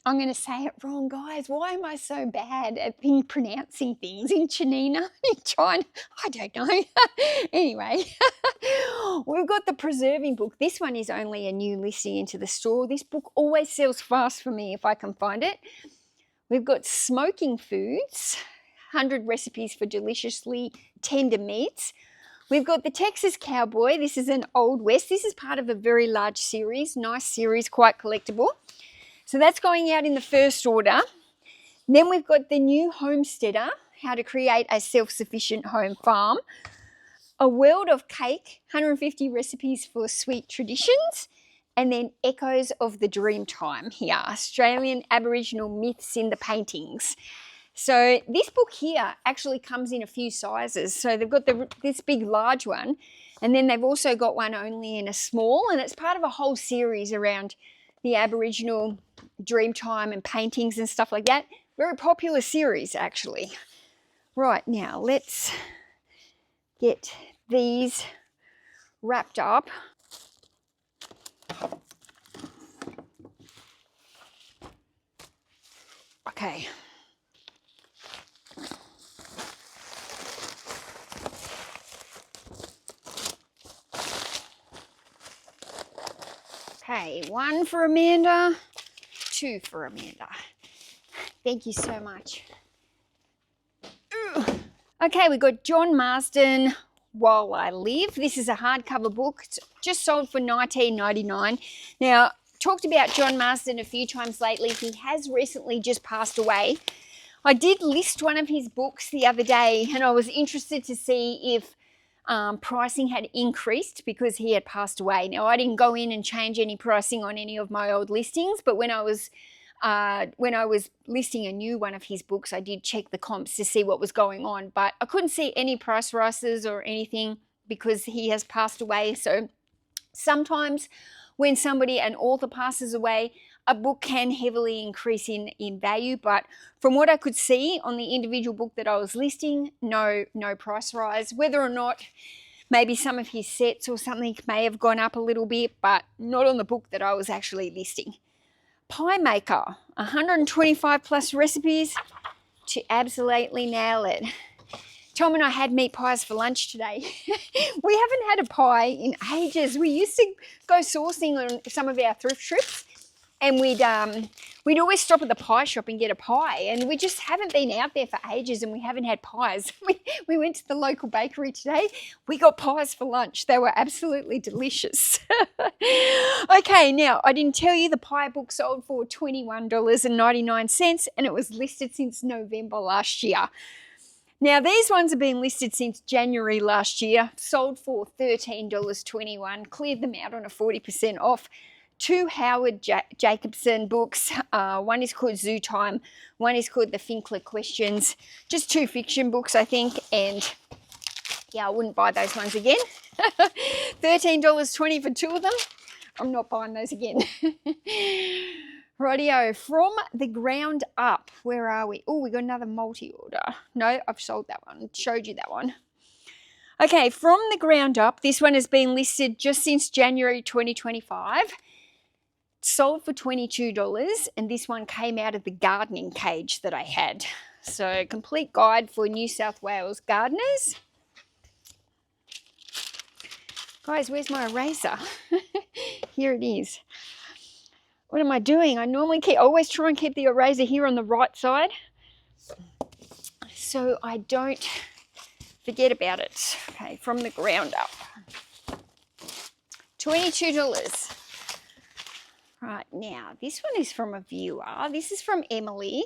I'm going to say it wrong, guys. Why am I so bad at pronouncing things? In China, I don't know. Anyway, we've got the preserving book. This one is only a new listing into the store. This book always sells fast for me if I can find it. We've got smoking foods, 100 recipes for deliciously tender meats. We've got the Texas Cowboy. This is an Old West. This is part of a very large series, nice series, quite collectible. So that's going out in the first order. Then we've got the new Homesteader, how to create a self-sufficient home farm. A World of Cake, 150 recipes for sweet traditions. And then Echoes of the Dreamtime here, Australian Aboriginal myths in the paintings. So this book here actually comes in a few sizes. So they've got this big large one, and then they've also got one only in a small, and it's part of a whole series around the Aboriginal Dreamtime and paintings and stuff like that. Very popular series, actually. Right, now let's get these wrapped up. Okay. Okay, 1 for Amanda, 2 for Amanda. Thank you so much. Okay, we've got John Marsden, While I Live. This is a hardcover book. It's just sold for $19.99. Now, talked about John Marsden a few times lately. He has recently just passed away. I did list one of his books the other day, and I was interested to see if pricing had increased because he had passed away. Now, I didn't go in and change any pricing on any of my old listings, but when I was listing a new one of his books, I did check the comps to see what was going on, but I couldn't see any price rises or anything because he has passed away. So sometimes when an author passes away, a book can heavily increase in value, but from what I could see on the individual book that I was listing, no price rise. Whether or not maybe some of his sets or something may have gone up a little bit, but not on the book that I was actually listing. Pie Maker, 125 plus recipes to absolutely nail it. Tom and I had meat pies for lunch today. We haven't had a pie in ages. We used to go sourcing on some of our thrift trips, and we'd always stop at the pie shop and get a pie, and we just haven't been out there for ages, and we haven't had pies. We went to the local bakery today. We got pies for lunch. They were absolutely delicious. Okay, now I didn't tell you the pie book sold for $21.99, and it was listed since November last year. Now, these ones have been listed since January last year, sold for $13.21, cleared them out on a 40% off. 2 Howard Jacobson books. One is called Zoo Time. One is called The Finkler Questions. Just 2 fiction books, I think. And yeah, I wouldn't buy those ones again. $13.20 for 2 of them. I'm not buying those again. Rightio, from the ground up. Where are we? Oh, we got another multi-order. No, I've sold that one. Showed you that one. Okay, from the ground up. This one has been listed just since January 2025. Sold for $22, and this one came out of the gardening cage that I had. So, complete guide for New South Wales gardeners. Guys, where's my eraser? Here it is. What am I doing? I normally always try and keep the eraser here on the right side so I don't forget about it. Okay, from the ground up. $22. Right, now this one is from a viewer. This is from Emily.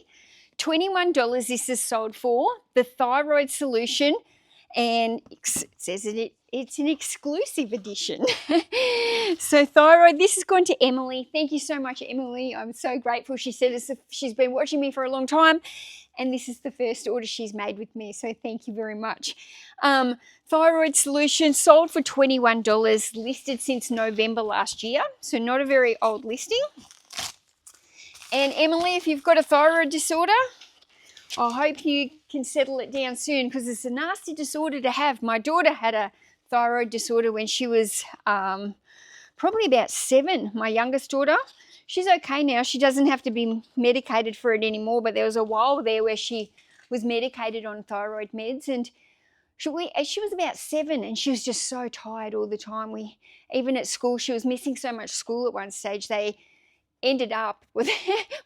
$21 this is sold for. The thyroid solution, and it says it's an exclusive edition. So thyroid, this is going to Emily. Thank you so much, Emily. I'm so grateful. She said she's been watching me for a long time, and this is the first order she's made with me, so thank you very much. Thyroid solution sold for $21, listed since November last year, so not a very old listing. And Emily, if you've got a thyroid disorder, I hope you can settle it down soon, because it's a nasty disorder to have. My daughter had a thyroid disorder when she was probably about 7, my youngest daughter. She's okay now. She doesn't have to be medicated for it anymore, but there was a while there where she was medicated on thyroid meds, and she was about 7, and she was just so tired all the time. Even at school, she was missing so much school at one stage. They ended up with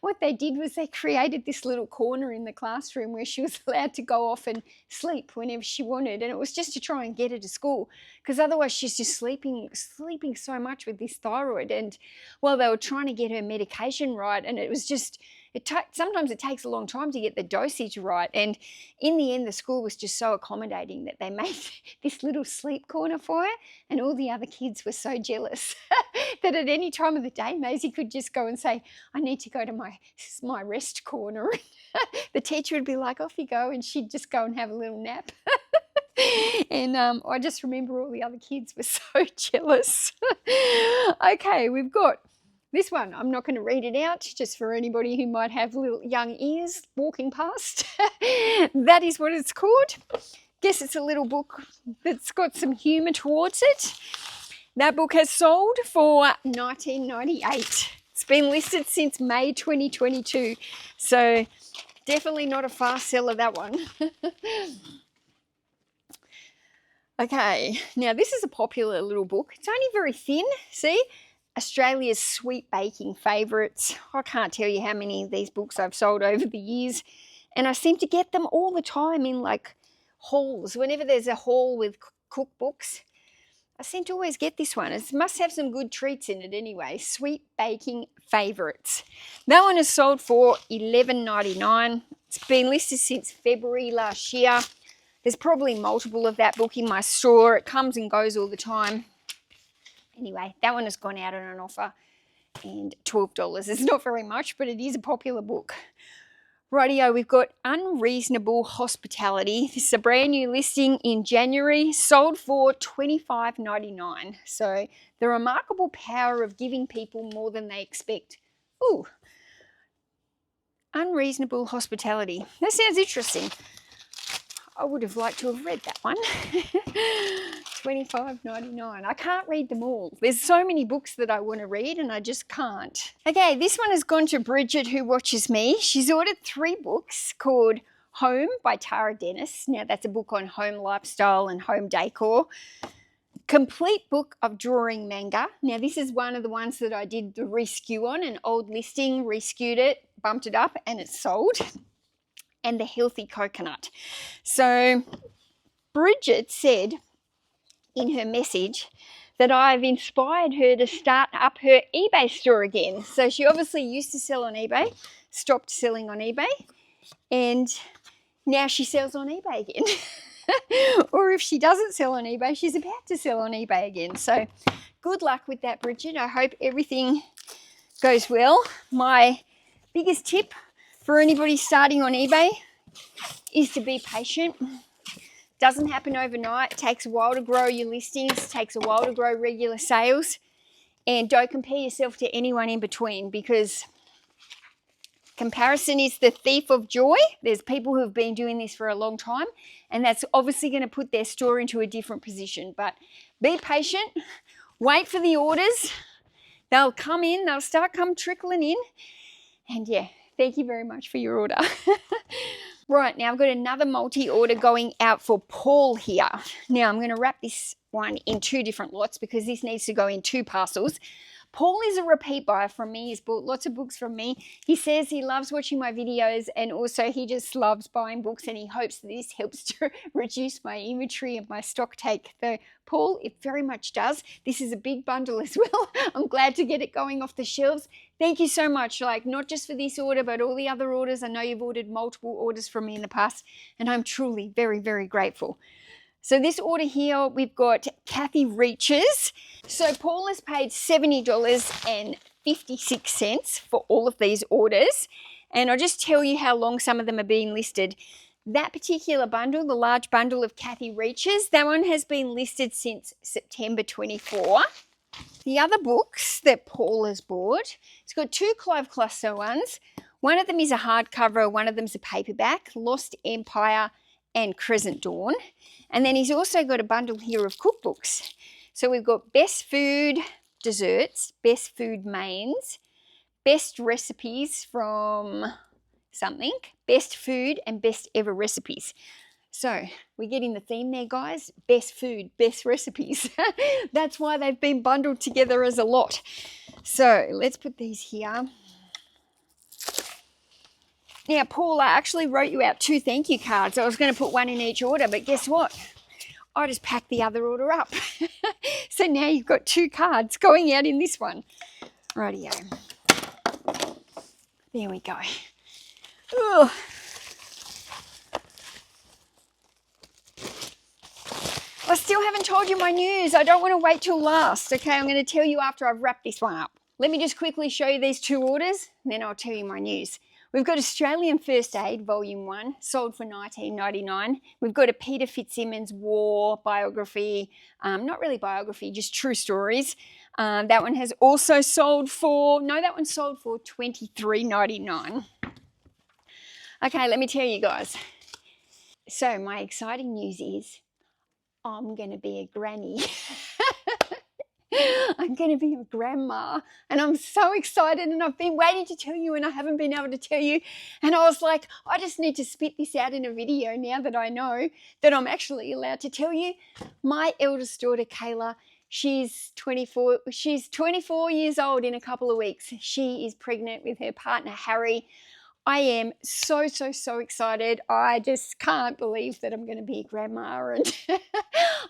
what they did was they created this little corner in the classroom where she was allowed to go off and sleep whenever she wanted, and it was just to try and get her to school, because otherwise she's just sleeping so much with this thyroid. And well, they were trying to get her medication right, and it was just sometimes it takes a long time to get the dosage right, and in the end the school was just so accommodating that they made this little sleep corner for her, and all the other kids were so jealous that at any time of the day Maisie could just go and say, I need to go to my rest corner. The teacher would be like, off you go, and she'd just go and have a little nap. And I just remember all the other kids were so jealous. Okay, we've got this one. I'm not going to read it out, just for anybody who might have little young ears walking past. That is what it's called. Guess it's a little book that's got some humour towards it. That book has sold for $19.98. It's been listed since May 2022, so definitely not a fast seller, that one. Okay, now this is a popular little book. It's only very thin, see? Australia's sweet baking favourites. I can't tell you how many of these books I've sold over the years, and I seem to get them all the time in like hauls. Whenever there's a haul with cookbooks, I seem to always get this one. It must have some good treats in it anyway. Sweet baking favourites. That one is sold for $11.99. It's been listed since February last year. There's probably multiple of that book in my store. It comes and goes all the time. Anyway, that one has gone out on an offer, and $12. It's not very much, but it is a popular book. Rightio, we've got Unreasonable Hospitality. This is a brand new listing in January, sold for $25.99. So, the remarkable power of giving people more than they expect. Ooh, Unreasonable Hospitality. That sounds interesting. I would have liked to have read that one. $25.99. I can't read them all. There's so many books that I want to read, and I just can't. Okay, this one has gone to Bridget, who watches me. She's ordered 3 books called Home by Tara Dennis. Now, that's a book on home lifestyle and home decor. Complete book of drawing manga. Now, this is one of the ones that I did the reskew on, an old listing, reskewed it, bumped it up, and it's sold. And the Healthy Coconut. So Bridget said in her message that I've inspired her to start up her eBay store again. So she obviously used to sell on eBay, stopped selling on eBay, and now she sells on eBay again. Or if she doesn't sell on eBay, she's about to sell on eBay again. So good luck with that, Bridget. I hope everything goes well. My biggest tip for anybody starting on eBay is to be patient. Doesn't happen overnight. It takes a while to grow your listings. It takes a while to grow regular sales. And don't compare yourself to anyone in between, because Comparison is the thief of joy. There's people who have been doing this for a long time, and that's obviously going to put their store into a different position. But be patient, wait for the orders. They'll come in, they'll start trickling in. And yeah, thank you very much for your order. Right, now I've got another multi-order going out for Paul here. Now I'm going to wrap this one in 2 different lots because this needs to go in 2 parcels. Paul is a repeat buyer from me. He's bought lots of books from me. He says he loves watching my videos, and also he just loves buying books, and he hopes that this helps to reduce my inventory and my stock take. So Paul, it very much does. This is a big bundle as well. I'm glad to get it going off the shelves. Thank you so much, like not just for this order, but all the other orders. I know you've ordered multiple orders from me in the past, and I'm truly very, very grateful. So this order here, we've got Kathy Reaches. So Paul has paid $70.56 for all of these orders. And I'll just tell you how long some of them are being listed. That particular bundle, the large bundle of Kathy Reaches, that one has been listed since September 24. The other books that Paul has bought, it's got 2 Clive Cluster ones. One of them is a hardcover, one of them's a paperback, Lost Empire and Crescent Dawn. And then he's also got a bundle here of cookbooks. So we've got Best Food Desserts, Best Food Mains, Best Recipes from something, Best Food, and Best Ever Recipes. So we're getting the theme there, guys. Best food, best recipes. That's why they've been bundled together as a lot. So let's put these here. Now, Paul, I actually wrote you out 2 thank you cards. I was going to put 1 in each order, but guess what? I just packed the other order up. So now you've got 2 cards going out in this one. Rightio. There we go. Ugh. I still haven't told you my news. I don't want to wait till last. Okay, I'm going to tell you after I've wrapped this one up. Let me just quickly show you these 2 orders, and then I'll tell you my news. We've got Australian First Aid, Volume 1, sold for $19.99. We've got a Peter Fitzsimmons war biography, not really biography, just true stories. That one has also sold for, that one sold for $23.99. Okay, let me tell you guys. So my exciting news is I'm going to be a granny. I'm going to be a grandma, and I'm so excited, and I've been waiting to tell you and I haven't been able to tell you, and I was like, I just need to spit this out in a video now that I know that I'm actually allowed to tell you. My eldest daughter, Kayla, she's 24 years old in a couple of weeks. She is pregnant with her partner, Harry. I am so excited. I just can't believe that I'm going to be a grandma, and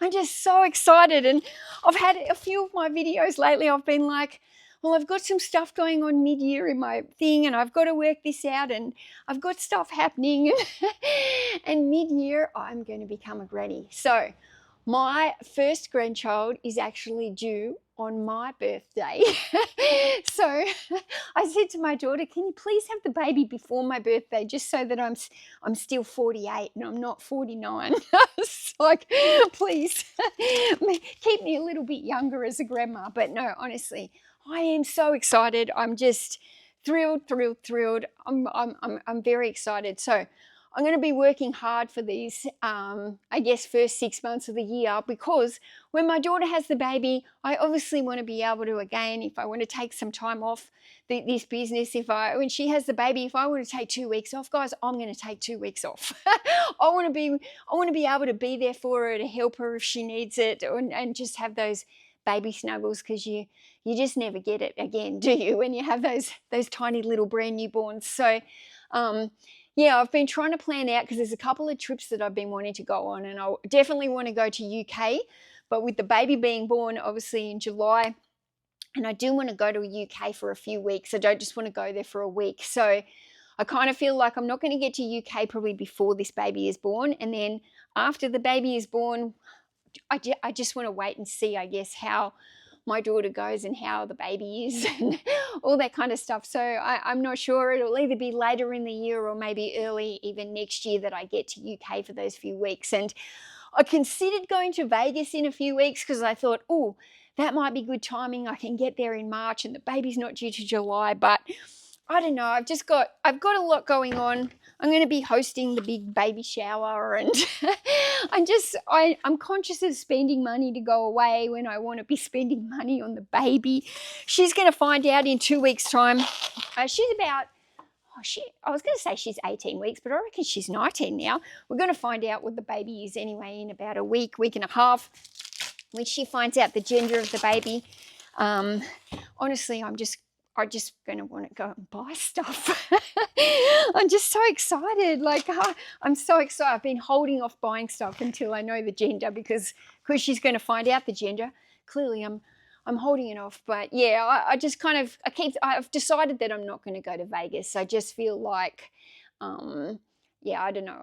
I'm just so excited. And I've had a few of my videos lately. I've been like, well, I've got some stuff going on mid-year in my thing, and I've got to work this out, and I've got stuff happening. And mid-year, I'm going to become a granny. So my first grandchild is actually due on my birthday. So I said to my daughter, can you please have the baby before my birthday, just so that I'm still 48 and I'm not 49. It's like, please keep me a little bit younger as a grandma. But no, honestly, I am so excited. I'm just thrilled. I'm very excited. So I'm going to be working hard for these, I guess, first 6 months of the year, because when my daughter has the baby, I obviously want to be able to, again, if I want to take some time off this business, when she has the baby, if I want to take 2 weeks off, guys, I'm going to take 2 weeks off. I want to be able to be there for her, to help her if she needs it, and just have those baby snuggles, because you just never get it again, do you, when you have those tiny little brand newborns. So, yeah, I've been trying to plan out, because there's a couple of trips that I've been wanting to go on, and I definitely want to go to UK, but with the baby being born obviously in July, and I do want to go to UK for a few weeks. I don't just want to go there for a week. So I kind of feel like I'm not going to get to UK probably before this baby is born, and then after the baby is born, I just want to wait and see, I guess, how my daughter goes and how the baby is and all that kind of stuff. So I'm not sure. It'll either be later in the year or maybe early even next year that I get to UK for those few weeks. And I considered going to Vegas in a few weeks, because I thought, oh, that might be good timing. I can get there in March and the baby's not due to July. But I don't know. I've got a lot going on. I'm going to be hosting the big baby shower, and I'm conscious of spending money to go away when I want to be spending money on the baby. She's going to find out in 2 weeks' time. She's about, I was going to say she's 18 weeks, but I reckon she's 19 now. We're going to find out what the baby is anyway in about a week and a half, when she finds out the gender of the baby. Honestly, I'm just going to want to go and buy stuff. I'm just so excited. I'm so excited. I've been holding off buying stuff until I know the gender, because she's going to find out the gender. Clearly, I'm holding it off. But yeah, I've decided that I'm not going to go to Vegas. I just feel like, I don't know.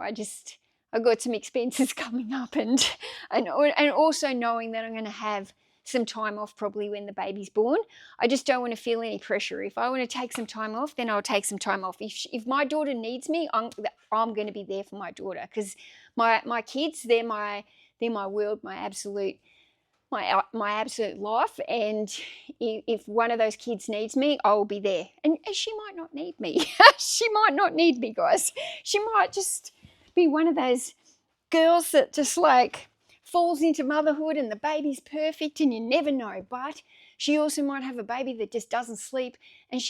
I've got some expenses coming up, and also knowing that I'm going to have some time off probably when the baby's born. I just don't want to feel any pressure. If I want to take some time off, then I'll take some time off. If my daughter needs me, I'm going to be there for my daughter, because my kids, they're my world, my absolute life. And if one of those kids needs me, I will be there. And she might not need me. She might not need me, guys. She might just be one of those girls that just falls into motherhood and the baby's perfect and you never know. But she also might have a baby that just doesn't sleep and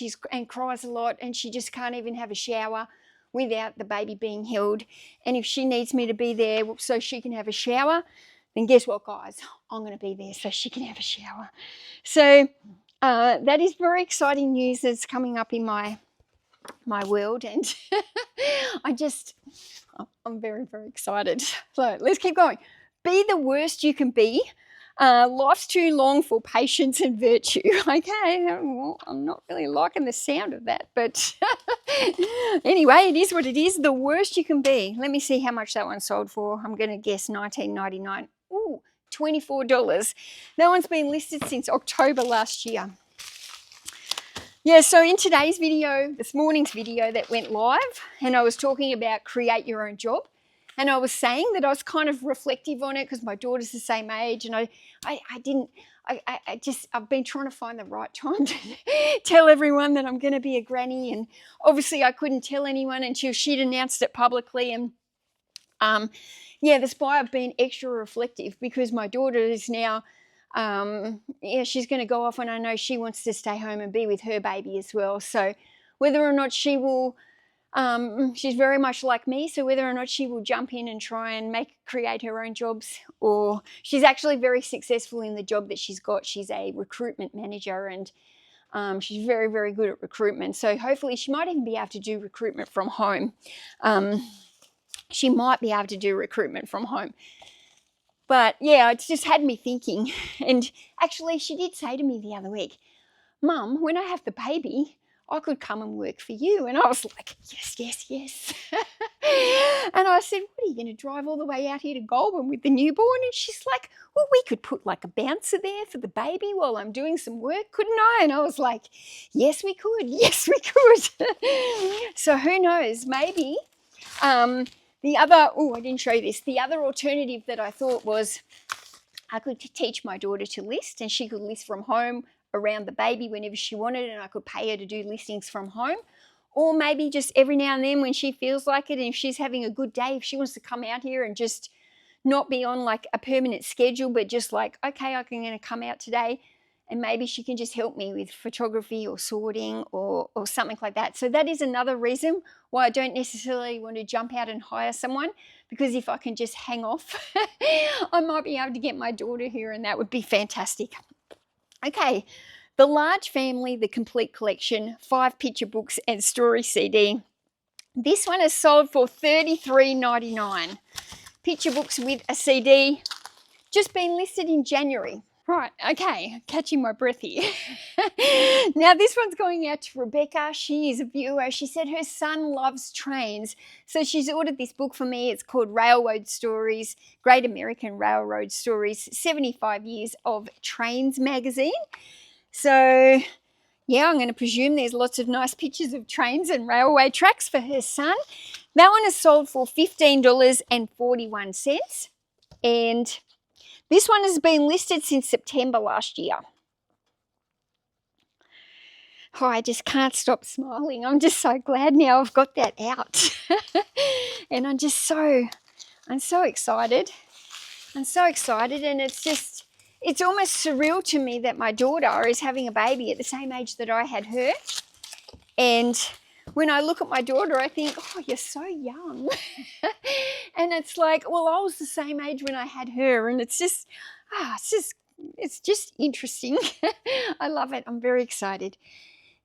cries a lot, and she just can't even have a shower without the baby being held. And if she needs me to be there so she can have a shower, then guess what, guys? I'm going to be there so she can have a shower. So that is very exciting news that's coming up in my world, and I'm very, very excited. So let's keep going. Be the worst you can be. Life's too long for patience and virtue. Okay, well, I'm not really liking the sound of that, but anyway, it is what it is. The worst you can be. Let me see how much that one sold for. I'm going to guess $19.99. Ooh, $24. That one's been listed since October last year. Yeah, so in today's video, this morning's video that went live, and I was talking about create your own job. And I was saying that I was kind of reflective on it because my daughter's the same age, and I've been trying to find the right time to tell everyone that I'm going to be a granny, and obviously I couldn't tell anyone until she'd announced it publicly. And that's why I've been extra reflective, because my daughter is now, she's going to go off, and I know she wants to stay home and be with her baby as well. So whether or not she will, she's very much like me, so whether or not she will jump in and try and create her own jobs, or she's actually very successful in the job that she's got. She's a recruitment manager, and she's very, very good at recruitment. So hopefully she might even be able to do recruitment from home. She might be able to do recruitment from home. But yeah, it's just had me thinking. And actually, she did say to me the other week, Mum, when I have the baby, I could come and work for you. And I was like, yes. And I said, what, are you going to drive all the way out here to Goulburn with the newborn? And she's like, well, we could put like a bouncer there for the baby while I'm doing some work, couldn't I? And I was like, yes, we could. So who knows, maybe I didn't show you this. The other alternative that I thought was I could teach my daughter to list, and she could list from home around the baby whenever she wanted, and I could pay her to do listings from home. Or maybe just every now and then when she feels like it, and if she's having a good day, if she wants to come out here and just not be on like a permanent schedule, but just like, okay, I'm going to come out today, and maybe she can just help me with photography or sorting or something like that. So that is another reason why I don't necessarily want to jump out and hire someone, because if I can just hang off, I might be able to get my daughter here, and that would be fantastic. Okay, The Large Family, The Complete Collection, 5 picture books and story CD. This one is sold for $33.99. Picture books with a CD, just been listed in January. Right, okay, catching my breath here. Now this one's going out to Rebecca. She is a viewer. She said her son loves trains, so she's ordered this book for me. It's called Railroad Stories, Great American Railroad Stories, 75 Years of Trains magazine. So yeah, I'm going to presume there's lots of nice pictures of trains and railway tracks for her son. That one is sold for $15.41, and this one has been listed since September last year. Oh, I just can't stop smiling. I'm just so glad now I've got that out. And I'm so excited. I'm so excited, and it's almost surreal to me that my daughter is having a baby at the same age that I had her. And when I look at my daughter, I think, oh, you're so young. And it's like, well, I was the same age when I had her, and it's just interesting. I love it. I'm very excited.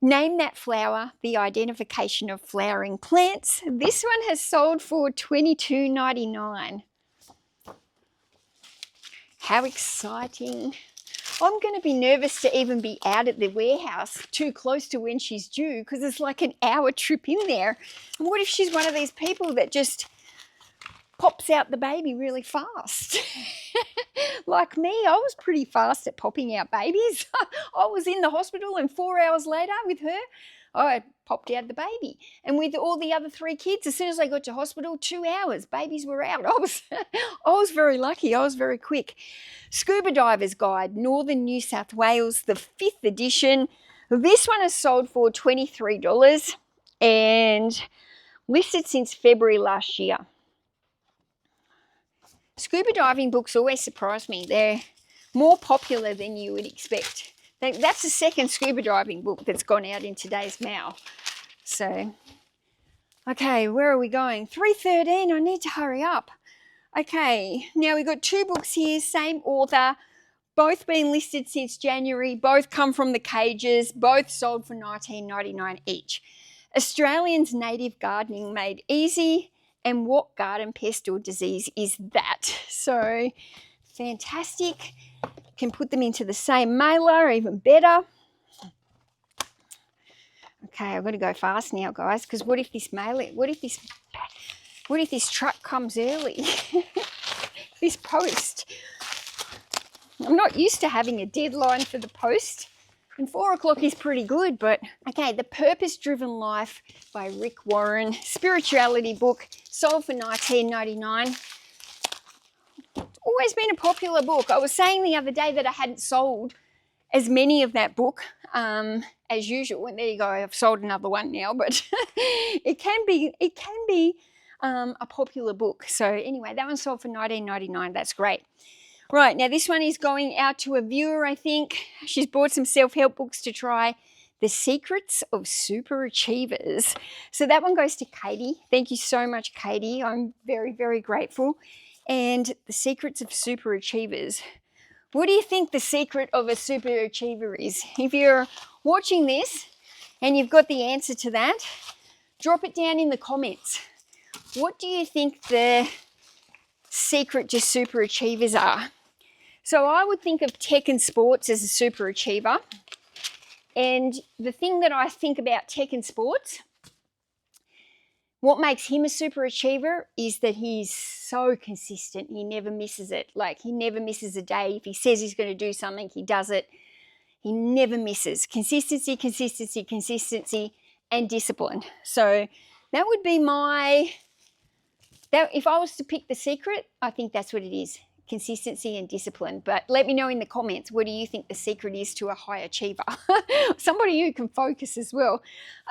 Name that flower, the identification of flowering plants. This one has sold for $22.99. How exciting. I'm going to be nervous to even be out at the warehouse too close to when she's due, because it's like an hour trip in there. And what if she's one of these people that just pops out the baby really fast? Like me, I was pretty fast at popping out babies. I was in the hospital, and 4 hours later with her, I popped out the baby. And with all the other 3 kids, as soon as I got to hospital, 2 hours, babies were out. I was very lucky. I was very quick. Scuba Diver's Guide, Northern New South Wales, the 5th edition. This one has sold for $23 and listed since February last year. Scuba diving books always surprise me. They're more popular than you would expect. That's the second scuba diving book that's gone out in today's Mel. So, okay, where are we going? 3:13, I need to hurry up. Okay, now we've got 2 books here, same author, both been listed since January, both come from the cages, both sold for $19.99 each. Australians Native Gardening Made Easy, and What Garden Pest or Disease Is That? So, fantastic. Can put them into the same mailer, even better. Okay, I've got to go fast now, guys, because what if this truck comes early? This post. I'm not used to having a deadline for the post, and 4 o'clock is pretty good, but okay, The Purpose-Driven Life by Rick Warren, spirituality book, sold for $19.99. Always been a popular book. I was saying the other day that I hadn't sold as many of that book as usual, and there you go, I've sold another one now, but it can be a popular book. So anyway, that one sold for $19.99. That's great. Right, now this one is going out to a viewer, I think. She's bought some self-help books to try. The Secrets of Super Achievers. So that one goes to Katie. Thank you so much, Katie. I'm very, very grateful. And The Secrets of Super Achievers. What do you think the secret of a super achiever is? If you're watching this and you've got the answer to that, drop it down in the comments. What do you think the secret to super achievers are? So I would think of tech and sports as a super achiever. And the thing that I think about tech and sports, what makes him a super achiever is that he's so consistent. He never misses it. Like, he never misses a day. If he says he's going to do something, he does it. He never misses. Consistency, consistency, consistency, and discipline. So that would be if I was to pick the secret, I think that's what it is. Consistency and discipline. But let me know in the comments, what do you think the secret is to a high achiever? Somebody who can focus as well.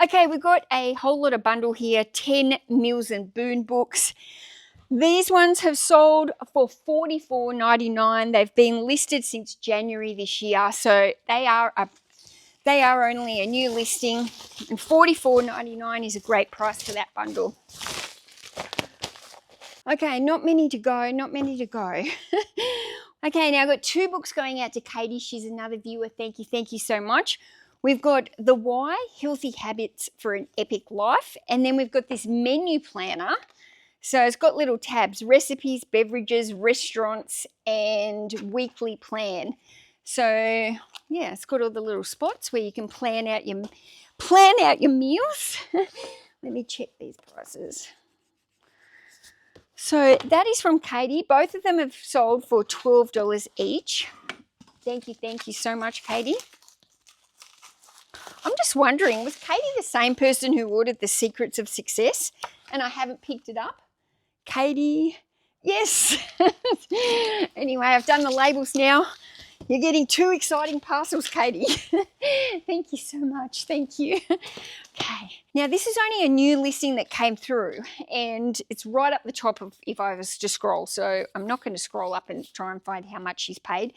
Okay, we've got a whole lot of bundle here, 10 Mills and Boon books. These ones have sold for $44.99. They've been listed since January this year, so they are only a new listing, and $44.99 is a great price for that bundle. Okay, not many to go. Okay, now I've got 2 books going out to Katie. She's another viewer. Thank you so much. We've got The Why, Healthy Habits for an Epic Life. And then we've got this menu planner. So it's got little tabs, recipes, beverages, restaurants, and weekly plan. So yeah, it's got all the little spots where you can plan out your meals. Let me check these prices. So that is from Katie. Both of them have sold for $12 each. Thank you so much, Katie. I'm just wondering, was Katie the same person who ordered The Secrets of Success and I haven't picked it up? Katie, yes. Anyway, I've done the labels now. You're getting 2 exciting parcels, Katie. Thank you so much. Thank you. Okay. Now, this is only a new listing that came through, and it's right up the top of if I was to scroll. So I'm not going to scroll up and try and find how much she's paid.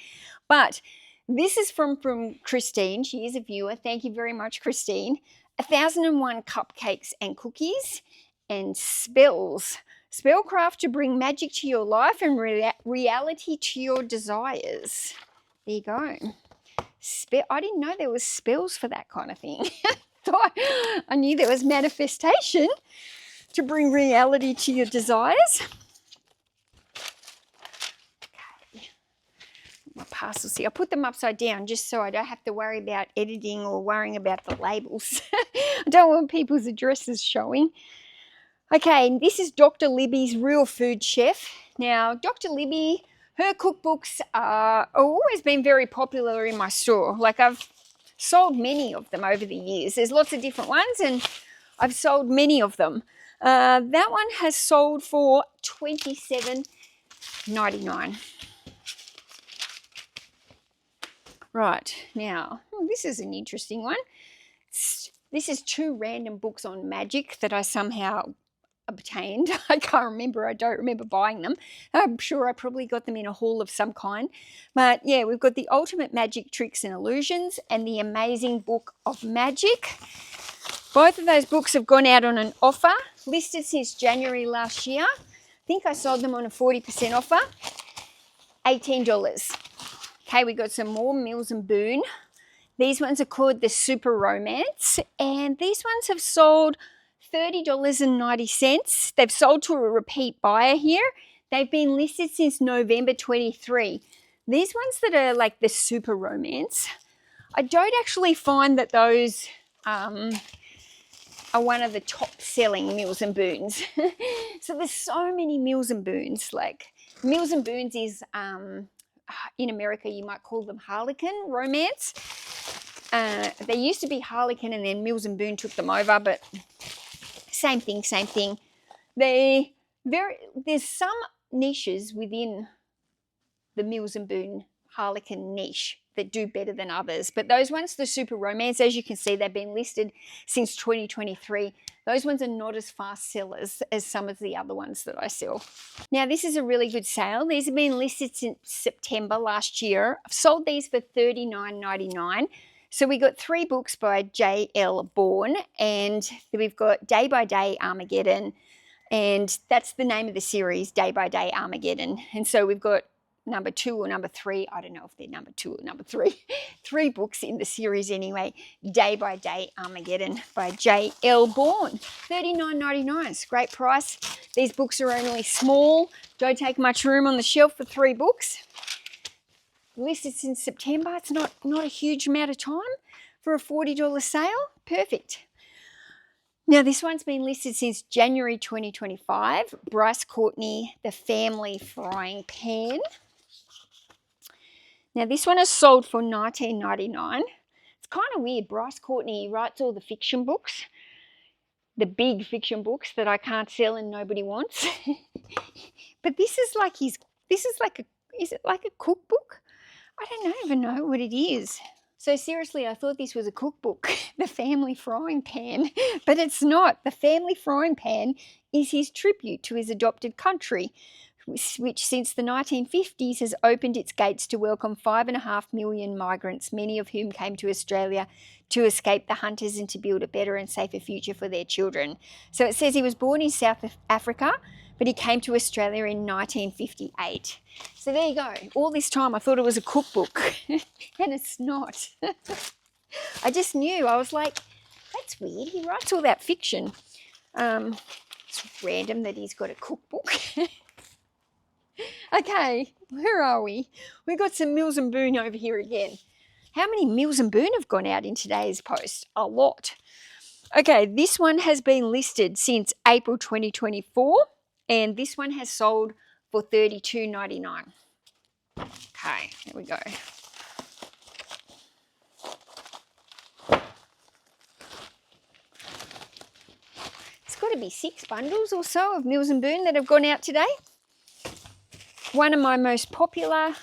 But this is from Christine. She is a viewer. Thank you very much, Christine. 1001 cupcakes and cookies and spells. Spellcraft to bring magic to your life and reality to your desires. There you go. I didn't know there was spells for that kind of thing. I knew there was manifestation to bring reality to your desires. Okay. My parcels here. I put them upside down just so I don't have to worry about editing or worrying about the labels. I don't want people's addresses showing. Okay, this is Dr. Libby's Real Food Chef. Now, Dr. Libby, her cookbooks are always been very popular in my store. Like, I've sold many of them over the years. There's lots of different ones, and I've sold many of them. That one has sold for $27.99. Right, now, this is an interesting one. This is 2 random books on magic that I somehow obtained. I can't remember. I don't remember buying them. I'm sure I probably got them in a haul of some kind. But yeah, we've got the Ultimate Magic Tricks and Illusions and the Amazing Book of Magic. Both of those books have gone out on an offer, listed since January last year. I think I sold them on a 40% offer, $18. Okay, we got some more Mills and Boon. These ones are called the Super Romance, and these ones have sold $30.90. They've sold to a repeat buyer here. They've been listed since November 23. These ones that are like the Super Romance, I don't actually find that those are one of the top selling Mills and Boons. So there's so many Mills and Boons. Like, Mills and Boons is, in America, you might call them Harlequin Romance. They used to be Harlequin, and then Mills and Boon took them over, but same thing, same thing. There's some niches within the Mills and Boon Harlequin niche that do better than others. But those ones, the Super Romance, as you can see, they've been listed since 2023. Those ones are not as fast sellers as some of the other ones that I sell. Now, this is a really good sale. These have been listed since September last year. I've sold these for $39.99. So we got 3 books by J.L. Bourne, and we've got Day by Day Armageddon, and that's the name of the series, Day by Day Armageddon. And so we've got number 2 or number 3, I don't know if they're number 2 or number 3, 3 books in the series anyway, Day by Day Armageddon by J.L. Bourne. $39.99, it's a great price. These books are only small, don't take much room on the shelf for 3 books. Listed since September. It's not a huge amount of time for a $40 sale. Perfect. Now, this one's been listed since January 2025. Bryce Courtney, The Family Frying Pan. Now, this one is sold for $19.99. It's kind of weird. Bryce Courtney writes all the fiction books, the big fiction books that I can't sell and nobody wants. But this is like is it like a cookbook? I don't even know what it is. So seriously, I thought this was a cookbook, The Family Frying Pan, but it's not. The Family Frying Pan is his tribute to his adopted country, which since the 1950s has opened its gates to welcome 5.5 million migrants, many of whom came to Australia to escape the hunters and to build a better and safer future for their children. So it says he was born in South Africa, but he came to Australia in 1958. So there you go. All this time I thought it was a cookbook, and it's not. I just knew. I was like, that's weird. He writes all that fiction. It's random that he's got a cookbook. Okay, where are we? We've got some Mills and Boon over here again. How many Mills and Boon have gone out in today's post? A lot. Okay, this one has been listed since April 2024. And this one has sold for $32.99. Okay, there we go. It's got to be 6 bundles or so of Mills and Boon that have gone out today. One of my most popular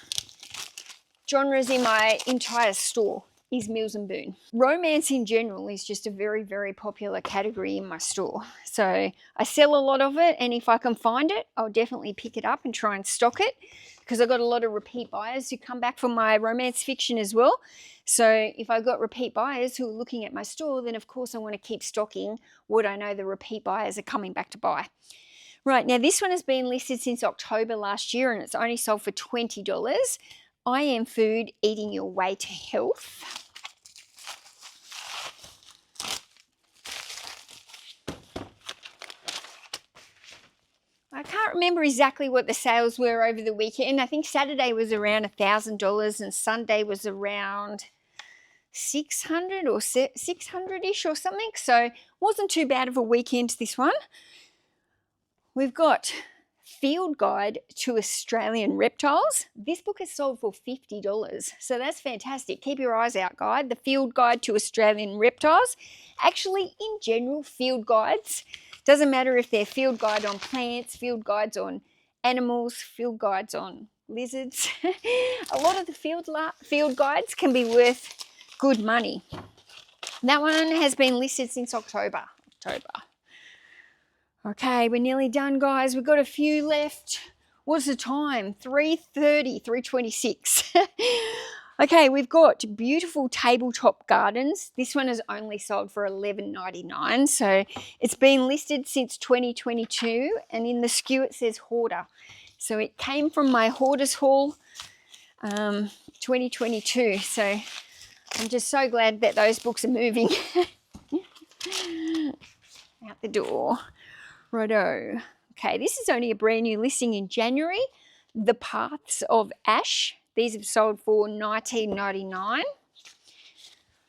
genres in my entire store is Mills and Boon. Romance in general is just a very, very popular category in my store. So I sell a lot of it, and if I can find it, I'll definitely pick it up and try and stock it, because I've got a lot of repeat buyers who come back for my romance fiction as well. So if I've got repeat buyers who are looking at my store, then of course I want to keep stocking what I know the repeat buyers are coming back to buy. Right, now this one has been listed since October last year, and it's only sold for $20. I Am Food, Eating Your Way to Health. I can't remember exactly what the sales were over the weekend. I think Saturday was around $1,000 and Sunday was around 600 or 600-ish or something. So wasn't too bad of a weekend, this one. We've got Field Guide to Australian Reptiles. This book is sold for $50, so that's fantastic. Keep your eyes out, guide. The Field Guide to Australian Reptiles. Actually, in general, field guides, doesn't matter if they're field guide on plants, field guides on animals, field guides on lizards. A lot of the field guides can be worth good money. That one has been listed since October. Okay, we're nearly done, guys. We've got a few left. What's the time? 3:30, 3:26. Okay, we've got Beautiful Tabletop Gardens. This one is only sold for $11.99. So it's been listed since 2022, and in the SKU it says Hoarder. So it came from my Hoarders Haul 2022. So I'm just so glad that those books are moving out the door. Righto. Okay, this is only a brand new listing in January. The Paths of Ash. These have sold for $19.99.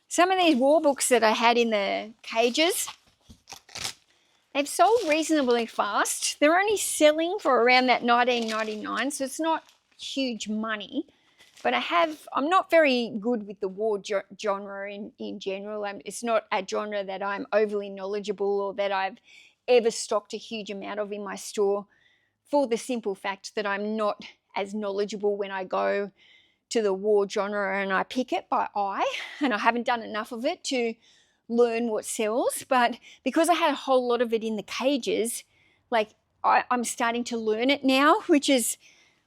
Some of these war books that I had in the cages, they've sold reasonably fast. They're only selling for around that $19.99, so it's not huge money. But I'm not very good with the war genre in general. It's not a genre that I'm overly knowledgeable or that I've ever stocked a huge amount of in my store, for the simple fact that I'm not as knowledgeable when I go to the war genre and I pick it by eye, and I haven't done enough of it to learn what sells. But because I had a whole lot of it in the cages, like I'm starting to learn it now, which is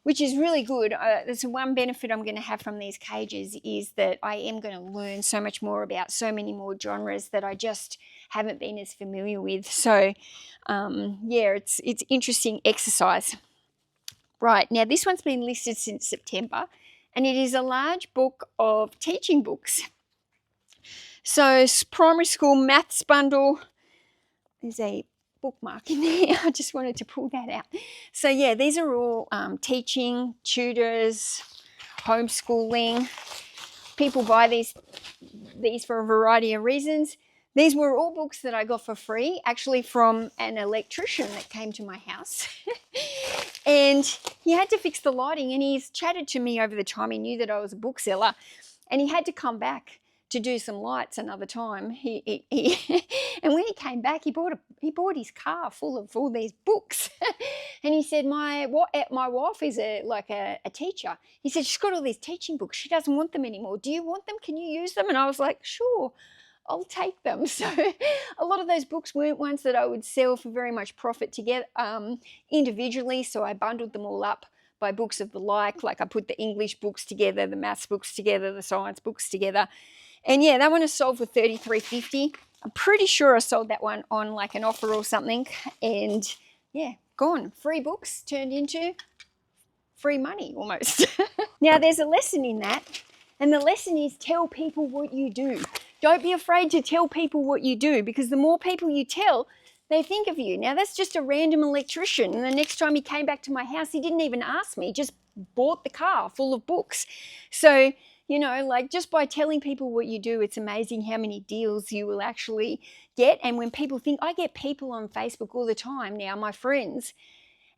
really good. There's one benefit I'm going to have from these cages is that I am going to learn so much more about so many more genres that I just haven't been as familiar with. So yeah, it's interesting exercise. Right, now this one's been listed since September, and it is a large book of teaching books. So primary school maths bundle. There's a bookmark in there. I just wanted to pull that out. So yeah, these are all teaching, tutors, homeschooling. People buy these for a variety of reasons. These were all books that I got for free, actually from an electrician that came to my house. And he had to fix the lighting, and he's chatted to me over the time. He knew that I was a bookseller, and he had to come back to do some lights another time. And when he came back, he bought his car full of all these books. And he said, my wife is a teacher. He said, she's got all these teaching books. She doesn't want them anymore. Do you want them? Can you use them? And I was like, sure, I'll take them. So a lot of those books weren't ones that I would sell for very much profit to get individually. So I bundled them all up by books of the like I put the English books together, the maths books together, the science books together. And yeah, that one is sold for $33.50. I'm pretty sure I sold that one on like an offer or something. And yeah, gone. Free books turned into free money almost. Now there's a lesson in that. And the lesson is tell people what you do. Don't be afraid to tell people what you do, because the more people you tell, they think of you. Now that's just a random electrician. And the next time he came back to my house, he didn't even ask me, just bought the car full of books. So, you know, like just by telling people what you do, it's amazing how many deals you will actually get. And when people think, I get people on Facebook all the time now, my friends,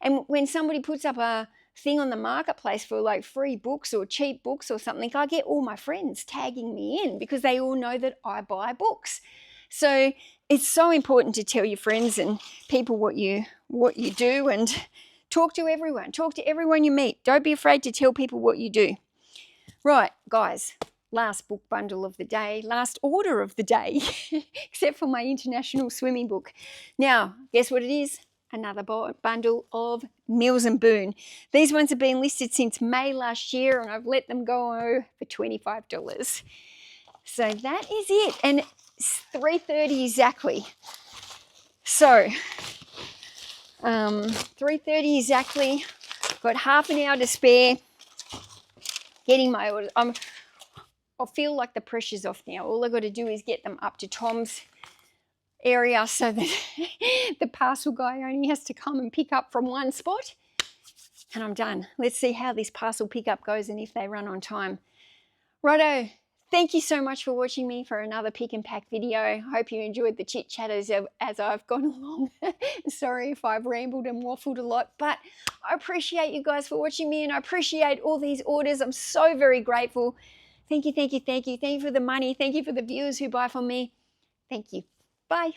and when somebody puts up a thing on the marketplace for like free books or cheap books or something, I get all my friends tagging me in because they all know that I buy books. So it's so important to tell your friends and people what you do, and talk to everyone. Talk to everyone you meet. Don't be afraid to tell people what you do. Right, guys, last book bundle of the day, last order of the day, except for my international swimming book. Now, guess what it is? Another bundle of Mills and Boon. These ones have been listed since May last year, and I've let them go for $25. So that is it, and it's 3:30 exactly. So 3:30 exactly. Got half an hour to spare. Getting my orders. I feel like the pressure's off now. All I've got to do is get them up to Tom's area so that the parcel guy only has to come and pick up from one spot, and I'm done. Let's see how this parcel pickup goes and if they run on time. Righto. Thank you so much for watching me for another pick and pack video. Hope you enjoyed the chit chat as I've gone along. Sorry if I've rambled and waffled a lot, but I appreciate you guys for watching me, and I appreciate all these orders. I'm so very grateful. Thank you, thank you, thank you. Thank you for the money. Thank you for the viewers who buy from me. Thank you. Bye.